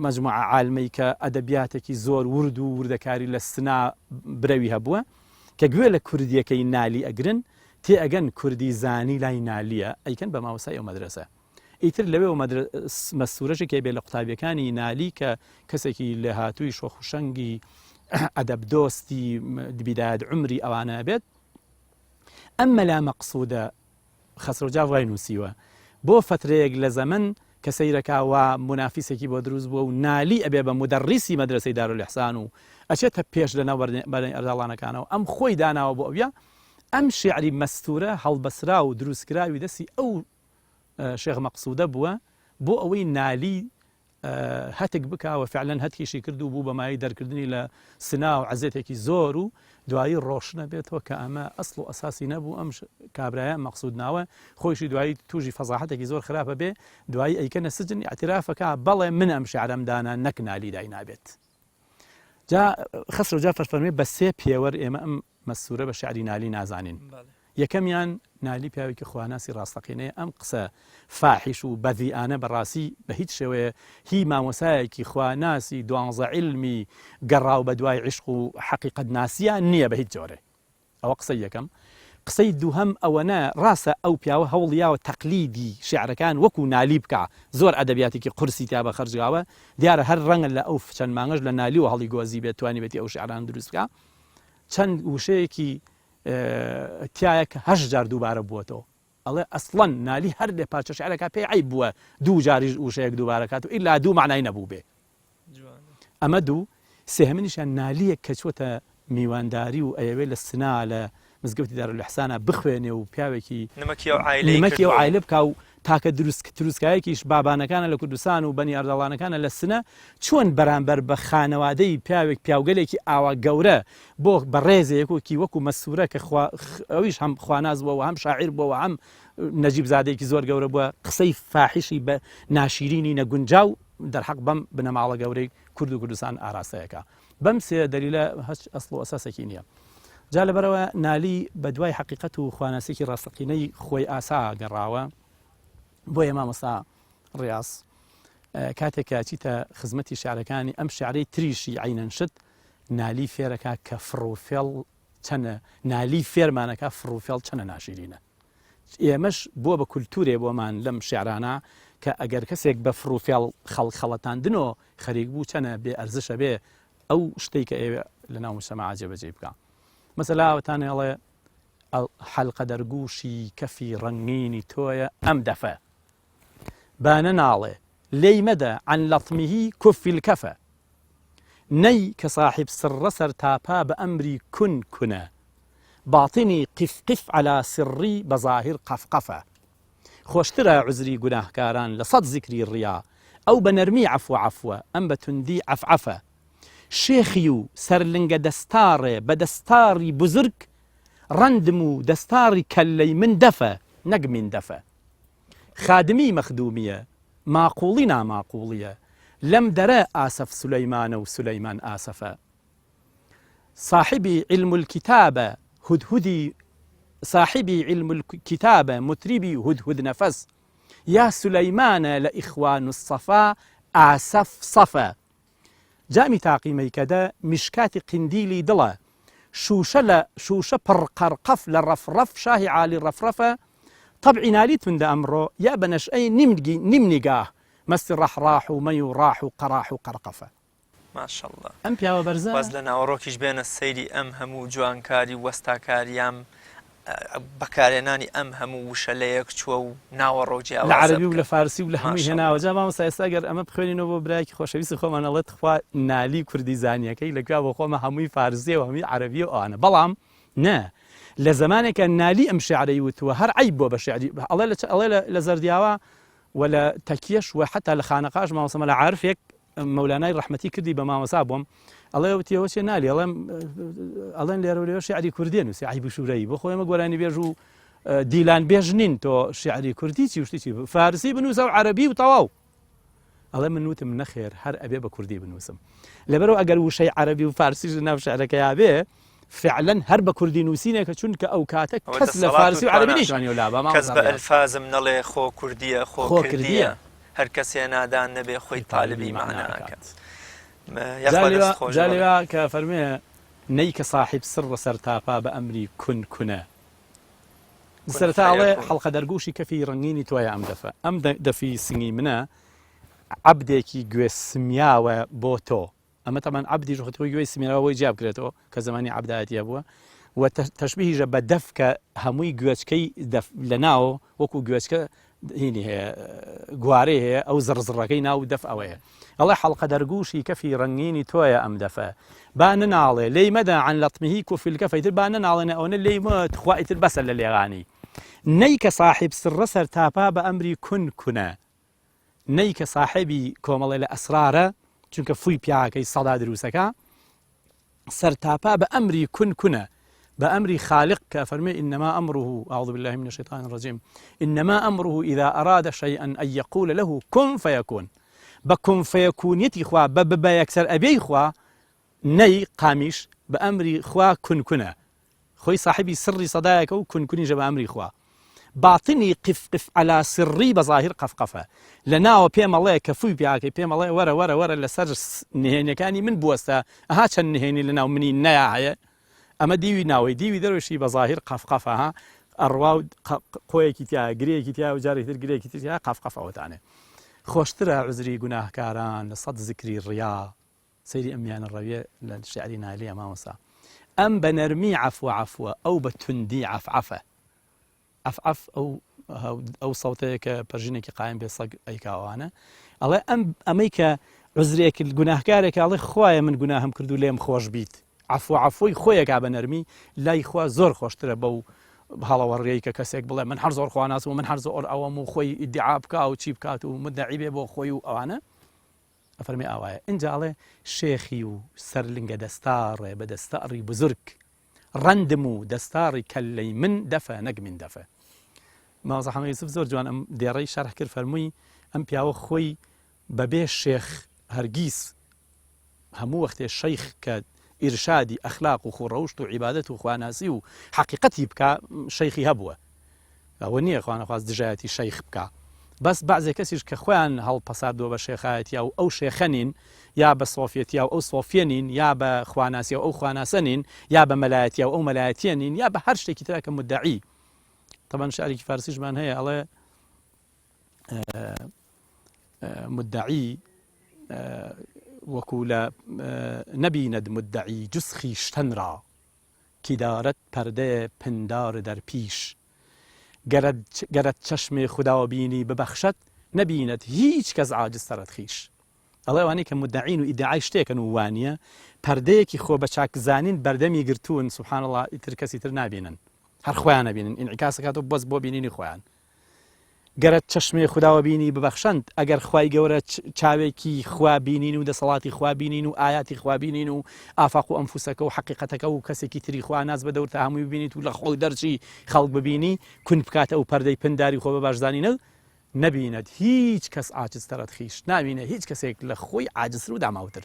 مەجموعە عالمەی کە ئەدەبیاتێکی زۆر ورد و وردەکاری لە سنا برەوی هەبووە کە گوێ لە کوردیەکەی نالی ئەگرن تێ ئەگەن کوردی زانی لای نالیە ئەیکەن بە مامۆسای ئەو مەدرسە ئیتر لەوێ مەستورەشێکی بێ لە قوتابیەکانی نالی کە کەسێکی لە هاتووی شۆخ و شەنگی ئەدەب دۆستی بیدایەت عمری ئەوانە بێت ئەم مەلا مەقسوودە خەسرەوجاف وای نووسیوە بۆ فترەیەک لە زەمن کە سەیرەکەوە منافیسێکی بۆ دروست بووە و نالی ئەبێ بە مدەڕیسی مەدرسەی دارولإحسان و ئەچێتە پێش لەناو بەرەی ئەرداڵانەکانەوە ئەم خۆی داناوە بۆ ئەوە ئەم شیعری مەستورە هەڵبەسرا و دروستکراوی دەستی ئەو شێخ مەقسوودە بووە بۆ ئەوەی نالی هەتک بکاوە فعلەن هەتکیشی کرد و بوو بە مای دەرکردنی لە سنا و عەزێتێکی زۆر و دوایی ڕۆشنە بێتەوە کە ئەمە ئەسڵ و ئەساسی نەبوو ئەم کابرایە مەقسوود ناوە خۆیشی دوایی توژی فەزاحەتێکی زۆر خراپە بێ دوایی ئەیکەنە سجن ئاعترافەکە بەڵێ من ئەم شیعرەمدانە نەک نالی دای نابێت جا خسرو جا فەرمێ بە سێ پێوەر ئێمە ئەم مەسوورە بە شیعری نالی نازانین یەکەمیان نالی پیاوێکی خواناسی ڕاستەقینەیە ئەم قسە فاحش و بەذیئانە بەڕاستی بە هیچ شێوەیە هی مامۆسایەکی خواناسی دوانزە علمی گەڕاو بە دوای عشق و حەقیقەت ناسیان نییە بە هیچ جۆرێ ئەوە قسەی یەکەم قسەی دووهەم ئەوەنە ڕاستە ئەو پیاوە هەوڵیاوە تەقلیدی شیعرەکان وەکو نالی بکە زۆر ئەدەبیاتێکی قورسی تا بە خەرجاوە دیارە هەر ڕەنگە لە ئەو چەند مانگەش لە نالی و هەڵی گۆزی بێت توانی بێتی ئەو شیعران دروست بکە چەند وشەیەکی تایە کە 8 جار دووبارە بووەتەوە ئەڵێ ئەسڵەن نالی هەر لێ پارچە شیعرەکە پێی عیب بووە دوو جاریش وشەیەک دووبارە کات و ئیلا دوو معنای نەبوو بێ ئەمە دوو سێهەمینیشیان نالیەک کە چوەتە میوانداری و ئەیەوێ لە سنا لە مزگەوتی دارولإحسانە بخوێنێ و پیاوێکی نمەکی ئەو عایلە بکە و تاکە دروستکایەکیش بابانەکانە لە کوردستان و بەنی ئەردەڵانەکانە لە سنە چۆن بەرامبەر بە خانەوادەی پیاوێک پیاوگەلێکی ئاوا گەورە بۆ بە ڕێزەیەکۆکی وەکو مەسوورە کە ئەویش هەم خواناز بووە هەم شاعیر بووە هەم نەجیب زادەیەکی زۆر گەورە بووە قسەی فاحشی بە ناشیرینی نەگونجاو دەرحەق بەم بنەماڵە گەورەی کورد و کوردستان ئاراستەیەەکە بەم سێ دەلیلە هەچ ئەسڵ و ئەساسێکی نییە جا لەبەرەوە نالی بە دوای حەقیقەت و خواناسێکی ڕاستەقینەی خۆی ئاسا گەڕاوە بۆیە مامۆستا ڕاست کاتێکە چیتە خزمەتی شعرەکانی ئەم شعرەی تریشی عینەنشت نالی فێرەکە کە فڕوفێڵ چەنە نالی فێرمانەکە فڕوفێڵ چەنە ناشیرینە ئێمەش بۆ بە کولتورێ بۆمان لەم شعرانە کە ئەگەر کەسێک بە فڕوفێڵ خەڵەتاندنەوە خەریک بوو چەنە بێ ئەرزشە بێ ئەو شتێک کە ئێوە لە ناو مجتەمەع جێبەجێ بکە مەسەلا ئەوتانێڵێ حەلقە دەرگوشی کەفی ڕەنگینی تۆیە ئەم دەفە بانە ناڵێ لێی مەدە عن لەطمیهی کوفی الکەفە نەی کە صاحب سڕە سەر تاپا بە ئەمری کون کونە باطنی قفقف على سڕی بە ظاهر قەفقەفە خۆشترە عزری گوناهکاران لە سەد زیکری ڕیا ئەو بە نەرمی عەفوە عەفوە ئەم بە توندی عەفعەفە شێخی و سەرلنگە دەستاڕێ بە دەستاری بزرگ ڕەندم و دەستاری کەلەی من دەفە نەک من دەفە خادمی مەخدومیە ماقوڵی ناماقوڵیە لەم دەرە ئاسەف سولەیمانە و سولەیمان ئاسەفە صاحبی علم الكتابە هدهدی صاحبی علم الكتابە متریبی هدهد نەفەس یا سولەیمانە لە ئیخوان الصەفا ئاسەف سەفە جامی تاقیمەیکەدە میشکاتی قندیلی دڵە شوشە پڕقەرقەف لە ڕەفڕەف شاهی عالی ڕەفرەفە طبعی نالیت مندە ئەمڕۆ یا بە نەشئەی نیمنیگاه مەستی ڕەحڕاح و مەی و ڕاح و قەراح و قەرقەفە ماشەڵڵا ئەم پیاوە بەرزە واز لە ناوەڕۆکیش بێنە سەیری ئەم هەموو جوانکاری وەستاکاریام بەکارێنانی ئەم هەموو وشە لە یەک چووە و ناوەڕۆ جیاوازە لە عەرەبی و لە فارسی و لە هەمووی هێناوە جا مامۆستا ئێستا ئەگەر ئەمە بخوێنینەوە بۆ برایەکی خۆشەویستی خۆمان ئەڵێت خوا نالی کوردی زانیەکەی لەگویا بۆ خۆمە هەمووی فارزیە و هەمووی عەرەبیە و ئەوانە بەڵام نە لە زمانێکە نالی ئەم شیعرەی وتووە هەر عیب بۆ بە شیعری ئەڵێ لە زەردیاوە و لە تەکیەش و حتا لە خانەقاش مامۆستا لە عارفێک مەولانای ڕەحمەتی کردی بە مامۆسا بووم ئەڵێ وتیەوە چێ نالی ئەڵێن لێرە شیعری کوردی نووسی عیب شوورەی بۆ خۆی ئێمە گۆرانی بێژ و دیلان بێژ نین تۆ شیعری کوردی چی وشتی چی فارسی بنووسە و عەرەبی و تەواو ئەڵێ من وتم نەخێر هەر ئەبێ بە کوردی بنووسم لەبەرەوە ئەگەر وشەی عەرەبی و فارسیش ناو شیعرەکەیا بێ فعلا هەر بە کوردی نووسینێکە چونکە ئەو کاتە کەس لە فارسی و عەرەبی نەیتوانی ولا کەس بە ئەلفازم نەڵێ خۆ کوردیە خۆ کردیە هەر کەسێ نادان نەبێ خۆی تاالبی معناکات جالێوا کە فەرمێ نەی کە صاحب سڕە سەر تاپا بە ئەمری کون کونە سەرتاڵێ حەڵقە دەرگوشی کەفی ڕەنگینی تۆیە ئەم دەفە ئەم دەفی سنگی منە عەبدێکی گوێ سمیاوە بۆ تۆ ئەمە تەمان عەبدیش خۆی گوێی سمیاوەی جیاب کرێتەوە کە زمانی عەبدایەتیە بووە و تەشبیهیشە بە دەف کە هەمووی گوێچکەی لە ناوە وەکو گوێچکە هینی هەیە گوارەی هەیە ئەو زڕزڕەکەی ناو دەف ئەوەیە ئەڵێ حەڵقە دەرگوشی کەفی ڕەنگینی تۆیە ئەم دەفە با نناڵێ لێی مەدە عن لەطمیهی کوفیلکە فەیتر با نناڵێنە ئەوەنە لێی مت خوایتر بەسە لە لێغانی نەی کە صاحب سڕە سەرتاپا بە ئەمری کونە نەی کە صاحبی کۆمەڵێ لە ئەسرارە چونکە فوی پیاکەی سەدا دروستەکە سەرتاپا بە ئەمری کونە بأمر خالق كفرمي إنما أمره أعوذ بالله من الشيطان الرجيم إنما أمره إذا أراد شيئا أن يقول له كن فيكون بكن فيكون يتي خوا ببا يكسر أبي خوا ني قامش بأمر خوا كنا خوي صاحبي سري صدايك وكن جب أمر خوا باطني قف على سري بظاهر قفقفة لنا وبيم الله كفوي بياك بيم الله ورا لسرس نهيني كاني من بوستا هاتش النهيني لنا ومني نياعية ئەمە دیوی ناوەی دیوی دەروشی بە ظاهر قەفقەفەها ئەڕوا قۆیەکی تیا گرەیەکی تیا و جارێکتر گرەیەکی تر تیا قەفقەفەوەتانێ خۆشترە عوزری گوناهکاران لە سەد زکری ڕیا سەیری ئەمیانە ڕەویە لە شعری نایلیە مامۆسا ئەم بە نەرمی عەفوە ئەو بە توندی عەفعەفە عەفعەف ئەو سەوتەیە کە پەرژینێکی قایم بێ سەگ ئەیکاوانە ئەڵێ ئەمەی کە عوزرێک گوناهکارێک ئەڵێ خوایە من گوناهم کرد و لێم خۆش بیت عفوی خۆیەکا بە نەرمی لای خوا زۆر خۆشترە بەو هەڵەوەڕێی کە کەسێک بڵێ من هەر زۆر خواناس و من هەر زۆر ئەوەم و خۆی ئیدعا بکا و چی بکات و مدعی بێ بۆ خۆی و ئەوانە ئەفەرمێ ئاوایە ئینجاڵێ شێخی و سەرلنگە دەستاڕێ بە دەستاڕی بزرگ ڕەندم و دەستاڕی کەلەی من دەفە نەک من دەفە مازە حەمە یوسف زۆر جوان ئەم دێڕەی شەرح کرد فەرمووی ئەم پیاوە خۆی بەبێ شێخ هەرگیز هەموو وەختێ شەیخ کە ئیرشادی ئەخلاق و خوڕەوشت و عیبادەت و خواناسی و حەقیقەتی بکە شەیخی هەبووە ئەوە نییە خوانەخواست دژایەتی شەیخ بکە بەس بەعزێ کەسیش کە خۆیان هەڵپەساردووە بە شێخایەتیا و ئەو شێخەنین یا بە سۆفیەتیا و ئەو سۆفیەنین یا بە خواناسی و ئەو خواناسەنین یا بە مەلایەتیا و ئەو مەلایەتیەنین یا بە هەر شتێکی ترا کە مدعی طبعا شعرێکی فارسیشمان هەیە ئەڵێ مدعی وەکو لە نەبینەد مدعی جز خویشتن را کی دارد پەردەیە پندار در پیش گەرت چەشمێ خوداوە بینی ببەخشەت نەبینەت هیچ کەس عاجزترت خویش ئەڵێ ئەوانەی کە مدعین و ئیدعای شتێکن و وانیە پەردەیەکی خۆ بە چاکزانین بەردەمی گرتوون سوبحان الله ئیتر کەسی تر نابینن هەر خۆیان نەبینن ئینعکاسەکات و بەس بۆ بینینی خۆیان گەرت چەشمێ خوداوە بینی ببەخشەند ئەگەر خوای گەورە چاوێکی خوا بینین و دەسەڵاتی خوا بینین و ئاياتی خوا بینین و ئافاق و ئەنفوسەکە و حەقیقەتەکە و کەسێکی تری خوا ناز بە دەورتە هەمووی ببینیت و لە خۆی دەرچی خەڵک ببینی کون بکاتە ئەو پەردەی پنداری خۆ بە باشزانینە نەبینێت هیچ کەس عاجزترت خویش نابینێ هیچ کەسێک لە خۆی عاجزتر و داماوتر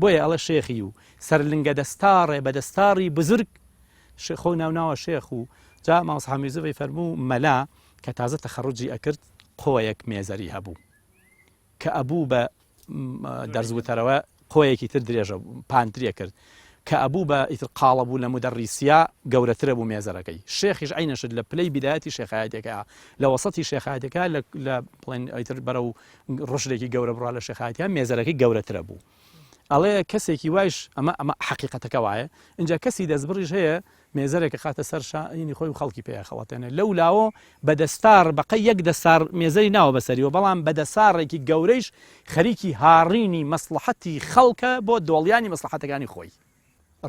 بۆیە ئەڵە شێخی و سەرلنگە دەستاڕێ بە دەستاڕی بزرگ خۆی ناوناوە شێخ و جا مامۆستا حەمید یوسفی فەرموو مەلا کە تازە تەخەڕوجی ئەکرد قۆیەک مێزەری هەبوو کە ئەبوو بە دەرزوتەرەوە قۆیەکی تر درێژە پانتریە کرد کە ئەبوو بە ئیتر قاڵە بوو لە مودەڕیسیا گەورەترە بوو مێزەرەکەی شێخیش عینەشت لە پلەی بیدایەتی شێخایەتێکە لە وەسەتی شێخایەتەکە لە بڵێن ئیتر بەرە و ڕژلێکی گەورە بڕا لە شێخایەتەکە مێزەرەکەی گەورەترە بوو ئەڵێ کەسێکی وایش ئەمە حەقیقەتەکە وایە اینجا کەسی دەستبڕیش هەیە مێزەرێکە خاتە سەر شاینی خۆی و خەڵکی پێ خەڵاتێنێ لەو لاوە بە دەستار بەقە یەک دەستار مێزەری ناوە بەسەریەوە بەڵام بە دەسارێکی گەورەیش خەریکی هاڕینی مەسلحەتی خەڵکە بۆ دۆڵیانی مەسلحەتەکانی خۆی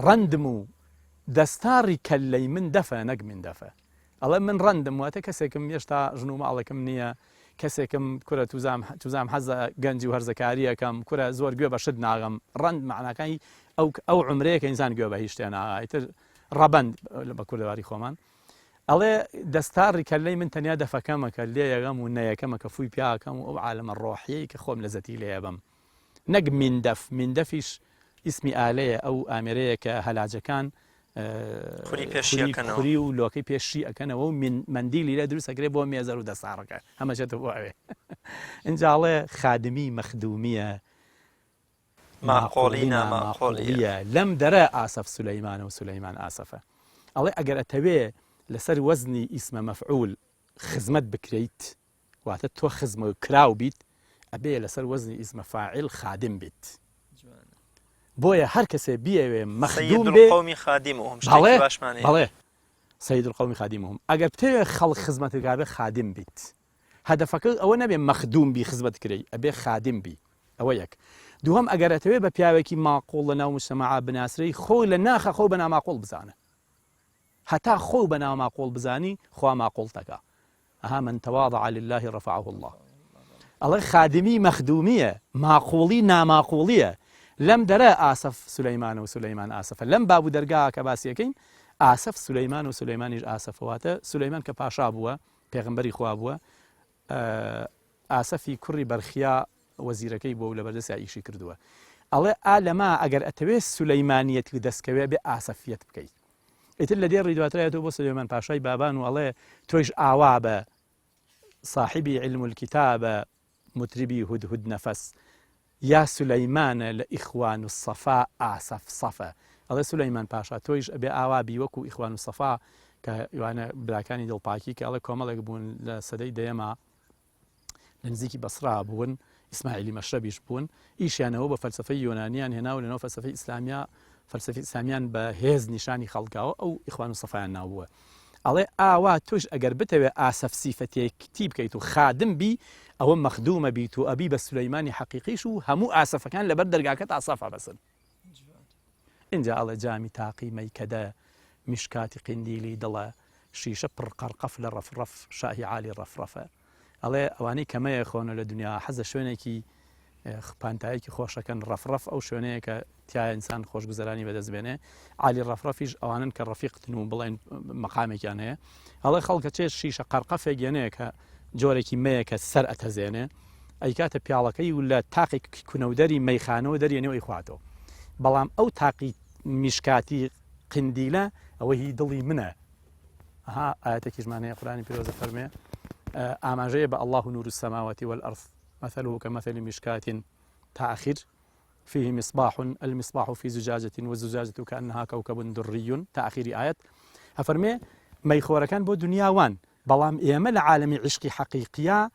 ڕەندم و دەستاری کەلەی من دەفە نەک من دەفە ئەڵێ من ڕەندم واتە کەسێکم هێشتا ژن و ماڵێکم نییە کەسێکم کورە توزام حەزە گەنجی و هەرزەکاریەکەم کورە زۆر گوێ بە شت ناغم ڕەند معناکانی ئەو عمرەیە کە ئینسان گوێ بە هیچ شتێ ناغایتر ڕەبەند بە کوردەواری خۆمان ئەڵێ دەستاری کەلەی من تەنیا دەفەکەمە کە لێ یەکەم و نەیەکەمە کە فوی پیاکەم و ئەو عالەمە ڕۆحیەی کە خۆم لەزەتی لێ بم نەک من دەفیش ئیسمی ئالەیە ئەو ئامێرەیە کە هەلاجەکان خوری و لۆکەی پێشی ئەکەنەوە و مندیلی لە دروست ئەکرێ بۆ مێزەر و دەساڕەکە هەمەشێتە بۆ ئەوێ ئینجاڵێ خادمی مەخدومیە معقۆلی نامعقۆلیە لەم دەرە ئاسەف سولەیمانە و سولەیمان ئاسەفە ئەڵێ ئەگەر ئەتەوێ لەسەر وەزنی ئیسمە مەفعول خزمەت بکرێیت واتە تۆ خزمە کراو بیت ئەبێ لەسەر وەزنی ئیسمە فاعیل خادم بیت بۆیە هەر کەسێ بیەوێ مەخدوم بێ بەڵێ سەید القەومی خادیمهم ئەگەر بتەوێ خەڵک خزمەتگار بێ خادم بیت هەدەفەکە ئەوە نەبێ مەخدوم بی خزمەت کرێ ئەبێ خادم بی ئەوە یەک دووەم ئەگەرەتەوێ بە پیاوێکی ماقۆڵ لە ناو مجتەمەعا بناسرەی خۆی لە ناخە خۆ بە ناماقۆڵ بزانە هەتا خۆ بە ناماقۆڵ بزانی خوا ماقۆڵ تەکا ئەها من تەواضع لله رفعه الله ئەڵێ خادمی مەخدومیە ماقۆڵی ناماقۆڵیە لەم دەرە ئاسەف سولەیمان و سولەیمان ئاسەفە لەم باب و دەرگا کە باسیەکەین ئاسەف سولەیمان و سولەیمانیش ئاسەفەواتە سولەیمان کە پاشا بووە پێغمبەری خوا بووە ئاسەفی کوڕی بەرخیا وەزیرەکەی بۆ لە بەردەستی ئیشی کردووە ئەڵێ ئالەما ئەگەر ئەتەوێت سولەیمانیەت دەستکەوێ بێ ئاسەفیەت بکەیت ئیتر لە دێڕی دواترایەوە بۆ سولەیمان پاشای بابان و ئەڵێ تۆیش ئاوا بە صاحبی علم الكتاب متربی هدهد نەفەس یا سولەیمانە لە ئیخوان و سەفا ئاسەف سەفە ئەڵێ سولەیمان پاشا تۆیش ئەبێ ئاوا بی وەکو ئیخوان و سەفا کە یوانە براکانی دڵپاکی کە ئەڵێ کۆمەڵێک بوون لە سەدەی دەیەما لە نزیکی بەسرا بوون ئیسماعیلی مەشرەبیش بوون ئیشیانەوە بە فەلسفەی یۆنانیان هێناو لەنەوە فەلسفەی ئیسلامیا فەلسفەی ئیسلامیان بە هێز نیشانی خەڵکاوە ئەو ئیخوان و سەفایان ناوبووە ئەڵێ ئاوا تۆش ئەگەر بتەوێ ئاسەف سیفەتێکی بکەیت و خادم بی ئەوە مەخدومە بیت و ئەبی بە سولەیمانی حەقیقیش و هەموو ئاسەفەکان لەبەر دەرگاکەت ئاسەفا بەسن اینجا ئەڵێ جامی تاقی مەیکەدە میشکاتی قندیلی دڵە شیشە پڕ قەرقەف لە ڕەفڕەف شاهی عالی ڕەفڕەفە ئەڵێ ئەوانەی کەمەیە خۆنە لە دنیا حەزە شوێنێکی پانتایەکی خۆشەکەن ڕەفڕەف ئەو شوێنەیە کە تایە ئینسان خۆشگوزەرانی بەدەستبێنێ عالی ڕەفڕەفیش ئەوانن کە ڕەفیقتن و بڵێن مەقامێکیان هەیە ئەڵێ خەڵکە چێ شیشە قەرقەفێک گێنەیە کە جۆرێکی مەیە کە سەر ئەتەزێنێ ئەی کاتە پیاڵەکەی و لە تاقی کونەودەری مەیخانەوە دەریێنەوەی خواتەوە بەڵام ئەو تاقی میشکاتی قندیلە ئەوە هی دڵی منە ها ئاەتێکی ژمانەیە قورآنی پیرۆزە فەرمێ ئاماژەیە بە الله نور السماوات والأرض مثله كمثل مشكاة تأخير فيه مصباح المصباح في زجاجة والزجاجة كأنها كوكب دري تأخير آيات هفرمي مەیخۆرەکان بۆ دنیاوان بەڵام ئێمە لە عالەمی عشقی حەقیقیە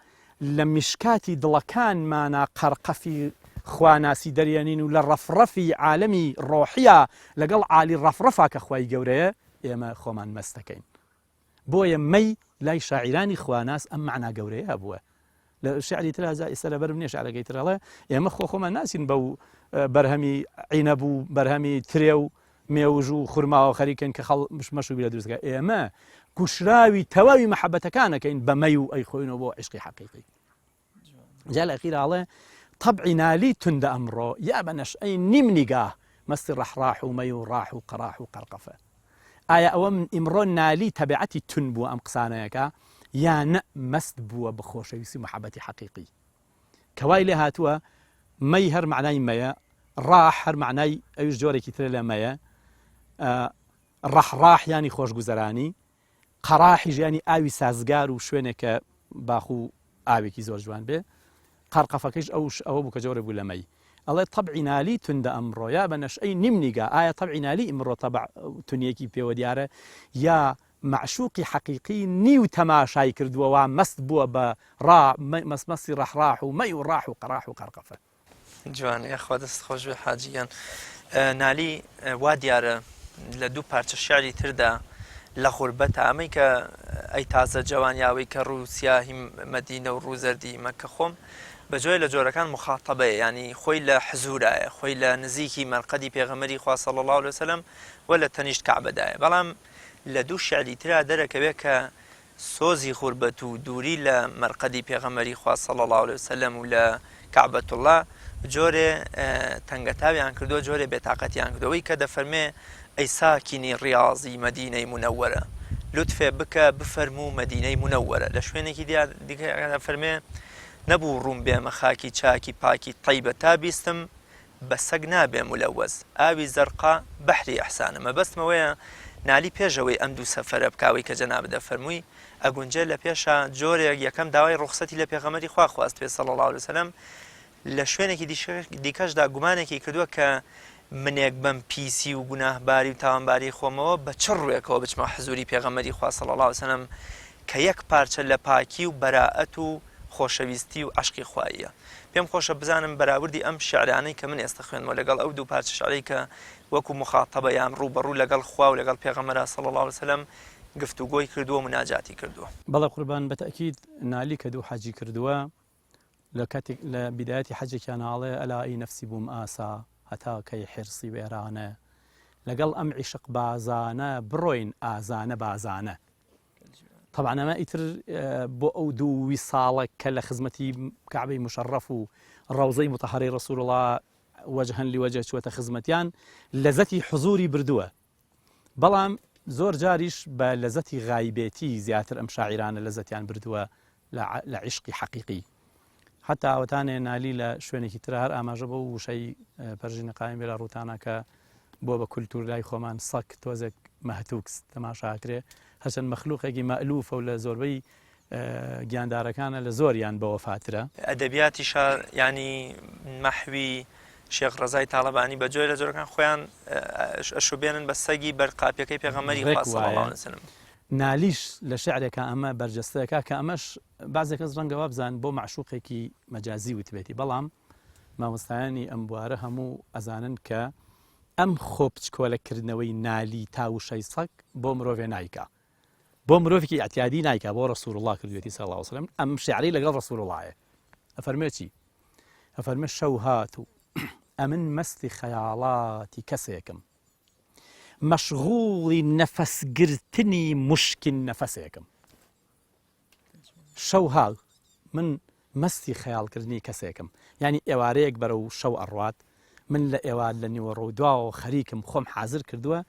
لە میشکاتی دڵەکانمانە قەرقەفی خواناسی دەریێنین و لە ڕەفڕەفی عالەمی ڕۆحیە لەگەڵ عالی ڕەفڕەفا کە خوای گەورەیە ئێمە خۆمان مەستەکەین بۆیە مەی لای شاعیرانی خواناس ئەم معنا گەورەیە هەبووە لە شعری ترازا ئێستا لەبەر منێ شعرەکەی ترەڵێ ئێمە خۆمان ناسین بەو بەرهەمی عینەب و بەرهەمی ترێ و مێوژ و خورماوە خەریکن کە مەشروبی لە دروستکە ئێمە گوشراوی تەواوی مەحەبەتەکانەکەین بە مەی و ئەیخۆینەوە بۆ عشقی حەقیقی جا لە ئەخیراڵێ طبعی نالی تندە ئەمڕۆ یا بە نەشئەی نیم نیگاه مەستی ڕەحڕاح و مەی و ڕاح و قەراح و قەرقەفە ئایا ئەوە من ئیمڕۆ نالی تەبیعەتی تون بووە ئەم قسانەیەکە یان مەست بووە بە خۆشەویستی و مەحەبەتی حەقیقی کەوای لێ هاتووە مەی هەر معنای مەیە ڕاح هەر معنای ئەویش جۆرێکی ترە لە مەیە ڕەحڕاح ینی خۆشگوزەرانی قەراحی ژیانی ئاوی سازگار و شوێنێکە باخ و ئاوێکی زۆر جوان بێ قەرقەفەکەش ئەوە بوو کە جۆرە بوو لە مەی ئەڵێ طبعی نالی تندە ئەمڕۆ یا بە نەشئەی نیم نیگا ئایا طبعی نالی ئیمڕۆ طبع تونیەکی پێوە دیارە یا معشوقی حەقیقی نیو تەماشای کردووەوە مەست بووە بە مەسمەستی ڕەحڕاح و مەی و ڕاح و قەراح و قەرقەفە جوان یاخوا دەست خۆش بێ حاجیان نالی وا دیارە لە دوو پارچە شعری تردا لە غوربەتە ئەمەی کە ئەی تازە جوانیاوەی کە ڕوو سیاهی مەدینە و ڕوو زەردی مەکە خۆم بەجۆی لە جۆرەکان مخاتەبەیە ینی خۆی لە حزورایە خۆی لە نزیکی مەرقەدی پێغەمبەری خوا صلی الله علیه وسلم و لە تەنیشت کەعبەدایە بەڵام لە دوو شعری ترا دەرەکەوێت کە سۆزی غوربەت و دووری لە مەرقەدی پێغەمبەری خوا صلی الله علیه وسلم و لە کەعبەت الله جۆرێ تەنگەتاویان کردو جۆرێ بێتاقەتیان کردەوەی کە دەفەرمێ ئەی ساکینی ڕیاضی مەدینەی منەوەرە لوتفێ بکە بفەرموو مەدینەی منەوەرە لە شوێنێکی دیکە دەفەرمێ نەبوو ڕوون بێمە خاکی چاکی پاکی تەیبە تا بیستم بە سەگ نابێ مولەوەز ئاوی زەرقا بەحری ئەحسانە مەبەستمەوەیە نالی پێشەوەی ئەم دوو سەفەرە بکاوی کە جەناب دەفەرمووی ئەگونجێ لە پێشە جۆرێک یەکەم داوای ڕوخسەتی لە پێغەمبەری خوا خواست پێ صلی الله علیه وسلم لە شوێنێکی دیکەشدا گومانێکی کردووە کە منێک بەم پیسی و گوناهباری و تاوانباری خۆمەوە بە چ ڕوێکەوە بچمە حزوری پێغەمبەری خوا صلی الله علیه وسلم کە یەک پارچە لە پاکی و بەراءەت و خۆشەویستی و عشقی خواییە پێم خۆشە بزانم بەراوردی ئەم شعرانەی کە من ئێستا خوێنمەوە لەگەڵ ئەو دوو پارچە شعرەی کە وەکو مخاتەبە یان ڕوبەڕوو لەگەڵ خوا و لەگەڵ پێغەمبەر صلی الله علیه وسلم گفتوگۆی کردووە و مناجاتی کردووە. بەڵێ قوربان بەتەکید نالی کە دوو حەجی کردووە لە کاتێک لە بیدایەتی حەجێکیان ناڵێ ئەلایی نەفسی بووم ئاسا هەتا کەی حرسی وێرانە لەگەڵ ئەم عیشق بازانە بڕۆین ئازانە بازانە. طبعا ئەمە ئیتر بۆ ئەو دوو ساڵە کە لە خزمەتی کعبەی مشەڕەف و ڕەوزەی متەحەرەی ڕەسوول الله وەجهەن لیوەجە چووەتە خزمەتیان لەزەتی حزوری بردووە، بەڵام زۆر جاریش بە لەزەتی غایبێتی زیاتر ئەم شاعیرانە لەزەتیان بردووە لە عیشقی حەقیقی. حتا ئەوتانێ نالی لە شوێنێکی تر هەر ئاماژە بە وشەی پەرژینە قایم بێ لە ڕووتانە کە بۆ بە کولتور لای خۆمان سەک تۆزێک مەهتووکس تەماشاکرێ، هەرچەند مەخلووقێکی مەئلوفە و لە زۆربەی گیاندارەکانە لە زۆریان بەوە فاترە. ئەدەبیاتی شار ینی مەحوی شێخ ڕەزای تاڵەبانی بەجۆی لە جۆرەکان خۆیان ئەشوبێنن بە سەگی بەرقاپیەکەی پێغەمبەری خوا صلی الله علیه وسلم. نالیش لە شعرێکە ئەمە بەرجەستەیەکە کە ئەمەش بازێک کەس ڕەنگەوە بزان بۆ معشوقێکی مەجازی وتبێتی، بەڵام مامۆستایانی ئەم بوارە هەموو ئەزانن کە ئەم خۆ بچکۆلەکردنەوەی نالی تاوشەی سەگ بۆ مرۆڤێ نایکە، بۆ مرۆڤێکی ئەتیادی نایکە، بۆ ڕەسوول الله کردوێتی صلی الله علیه وسلم. ئەم شعری لەگەڵ ڕەسوول اللهە. ئەفەرمێ چی؟ ئەفەرمێ شەو هات و ئەمن مەستی خەیاڵاتی کەسێکم، مەشغوڵی نەفەسگرتنی مشکین نەفەسێکم. شەو هاو من مەستی خەیاڵکردنی کەسێکم، ینی ئێوارەیەک بەرەو شەو ئەڕوات، من لە ئێوار لە نیوە ڕووداوە خەریکم خۆم حازر کردووە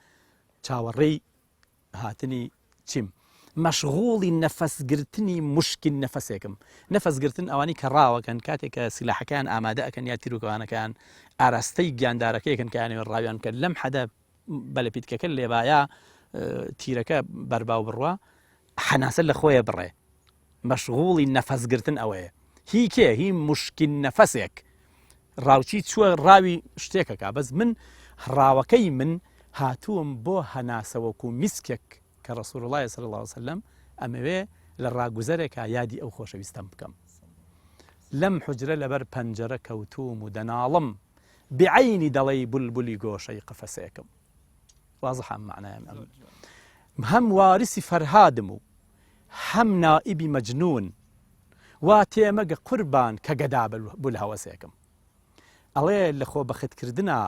چاوەڕێی هاتنی چیم، مەشغوڵی نەفەسگرتنی مشکین نەفەسێکم. نەفەسگرتن ئەوانی کە ڕاوەکەن کاتێک کە سیلاحەکان ئامادە ئەکەن یا تیرروکەوانەکان ئاراستەی گیاندارەکەیەکن کە یانەوە ڕاویان کرد لەم حەدە بەلەپیتکەکە لێبایە تیرەکە بەرباو بڕوە حەناسە لە خۆیە بڕێ، مەشغوڵی نەفەسگرتن ئەوەیە. هی کێ؟ هی مشکین نەفەسێک ڕاوچی چووە ڕاوی شتێکەکە، بەس من ڕاوەکەی من هاتووم بۆ هەناسەوەکو میسکێک کە ڕەسوول الله صلی الله علیه وسلم ئەمەوێ لە ڕاگوزەرێکە یادی ئەو خۆشەویستەم بکەم. لەم حجرە لەبەر پەنجەرە کەوتوم و دەناڵم بعینی دەڵێی بولبولی گۆشەی قفەسێکم. وازحە معنایە هەم وارسی فەرهادم و هەم نائیبی مەجنون وا تێمەگە قوربان کە گەدا بول هەوەسێکم. ئەڵێ لە خۆ بەختکردنا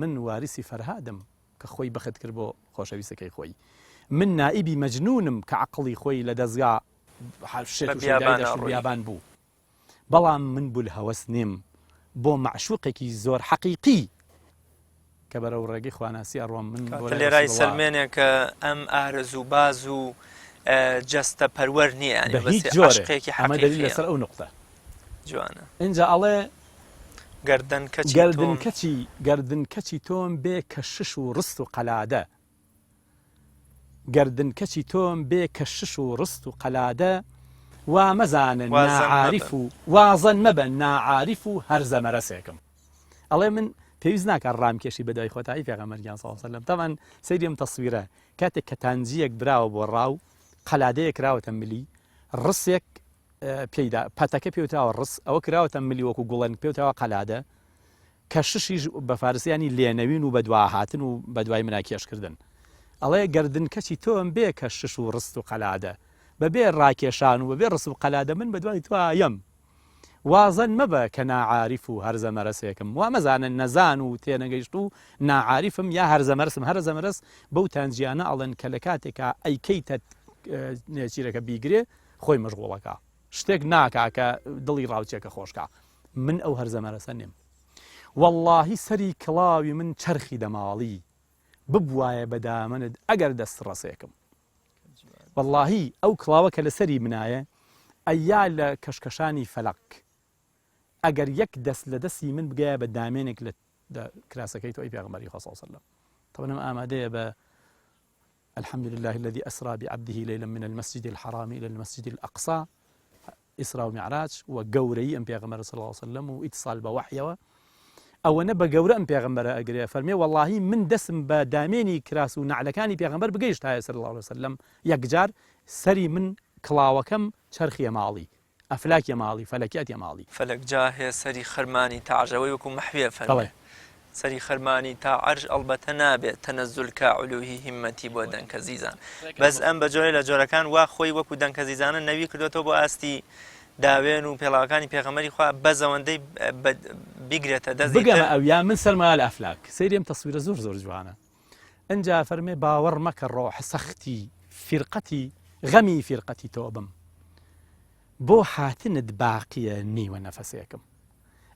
من وارسی فەرهادم کە خۆی بەخت کرد بۆ خۆشەویستەکەی خۆی، من نائیبی مەجنونم کە عەقڵی خۆی لە دەستگا بیابان بوو، بەڵام من بول هەوەس نیم بۆ معشوقێکی زۆر حەقیقی کە بەرەو ڕێگەی خواناسی ئەڕۆم. من لێرای سلمێنێ کە ئەم ئارەزوو باز و جەستە پەروەەر نییە، عشقێکی ئەمە دەلیل لەسەر ئەو نقطە جوانە. اینجا ئەڵێ گەردنکەچی تۆم بێ کە شش و ڕست و قەلادە، گەردنکەچی تۆم بێ کە شش و ڕست و قەلادە، وا مەزانن ناعاریف و وازن مەبەن ناعاریف و هەرزە مەرەسێکم. ئەڵێ من پێویست ناکە ڕامکێشی بەدای خۆتایی پێغەمبەر صلی الله علیه وسلم. تەمان سەیریم تەسویرە کاتێک کە تانجیەک براوە بۆ ڕاو، قەلادەیەک راوەتە ملی، ڕسێک پێیدا پەتەکە پێوتراوە ڕس، ئەوە کراوەتە ملی وەکو گوڵەن پێوتراوە قەلادە، کە ششیش بە فارسیانی لێنەوین و بەدوا هاتن و بەدوای مناکێشکردن. ئەڵێ گەردنکەچی تۆم بێ کە شش و ڕست و قەلادە، بەبێ ڕاکێشان و بەبێ ڕست و قەلادە من بەدوای توایەم، وازن مەبە کە ناعاریف و هەرزە مەرەسێکم. وا مەزانن نەزان و تێنەگەیشت و ناعاریفم یا هەرزە مەرسم. هەرزە مەرس بەو تانجیانە ئەڵێن کە لە کاتێکە ئەیکەیتە نێچیرەکە بیگرێ خۆی مەشغوڵەکە، شتێک ناکا کە دڵی ڕاوچێکە خۆشکە. من ئەو هەرزە مەرەسە نیم. واللهی سەری کڵاوی من چەرخی دەماڵی ببوایە بەدامنت ئەگەر دەست ڕسێکم. واللهی ئەو کڵاوە کە لەسەری منایە ئەیا لە کەشکەشانی فەلەق ئەگەر یەک دەست لە دەستی من بگایە بە دامێنێک لە کراسەکەی تۆی پێغەمبەری خوا صلی الله علیه وسلم. طبعا ئامادەیە بە الحمد لله الذي أسرى بعبده ليلا من المسجد الحرام إلى المسجد الأقصى، إسراء ومعراج وجوري أم بيغمبر صلى الله عليه وسلم واتصال بوحيه أو نبى جوري أم بيغمبر أجري فرمي والله من دسم بداميني كراس ونعلكاني بيغمبر بقيش تاي صلى الله عليه وسلم يقجار سري من كلاوكم شرخي مالي أفلاك يا مالي فلكيات يا مالي فلك جاه سري خرماني تعجوي وكم محوية فرمي سەری خەرمانی تا عەرش ئەڵبەتە نابێت تەنەزول کا علوهی هیممەتی بۆ دەنکە زیزان بەس ئەم بە جۆرە لە جۆرەکان وا خۆی وەکو دەنکە زیزانە نەوی کردوێتەوە بۆ ئاستی داوێن و پێڵاوەکانی پێغەمبەری خوا بەزەوەندەی بیگرێتە دەست بگەمە ئەو یا من سەرمایە لە ئەفلاک سەیرێم تەسویرە زۆر زۆر جوانە ئەنجا فەرمێ باوەڕ مەکە ڕۆح سەختی فرقەتی غەمی فرقەتی تۆ بم بۆ هاتنت باقیە نیوە نەفەسێکم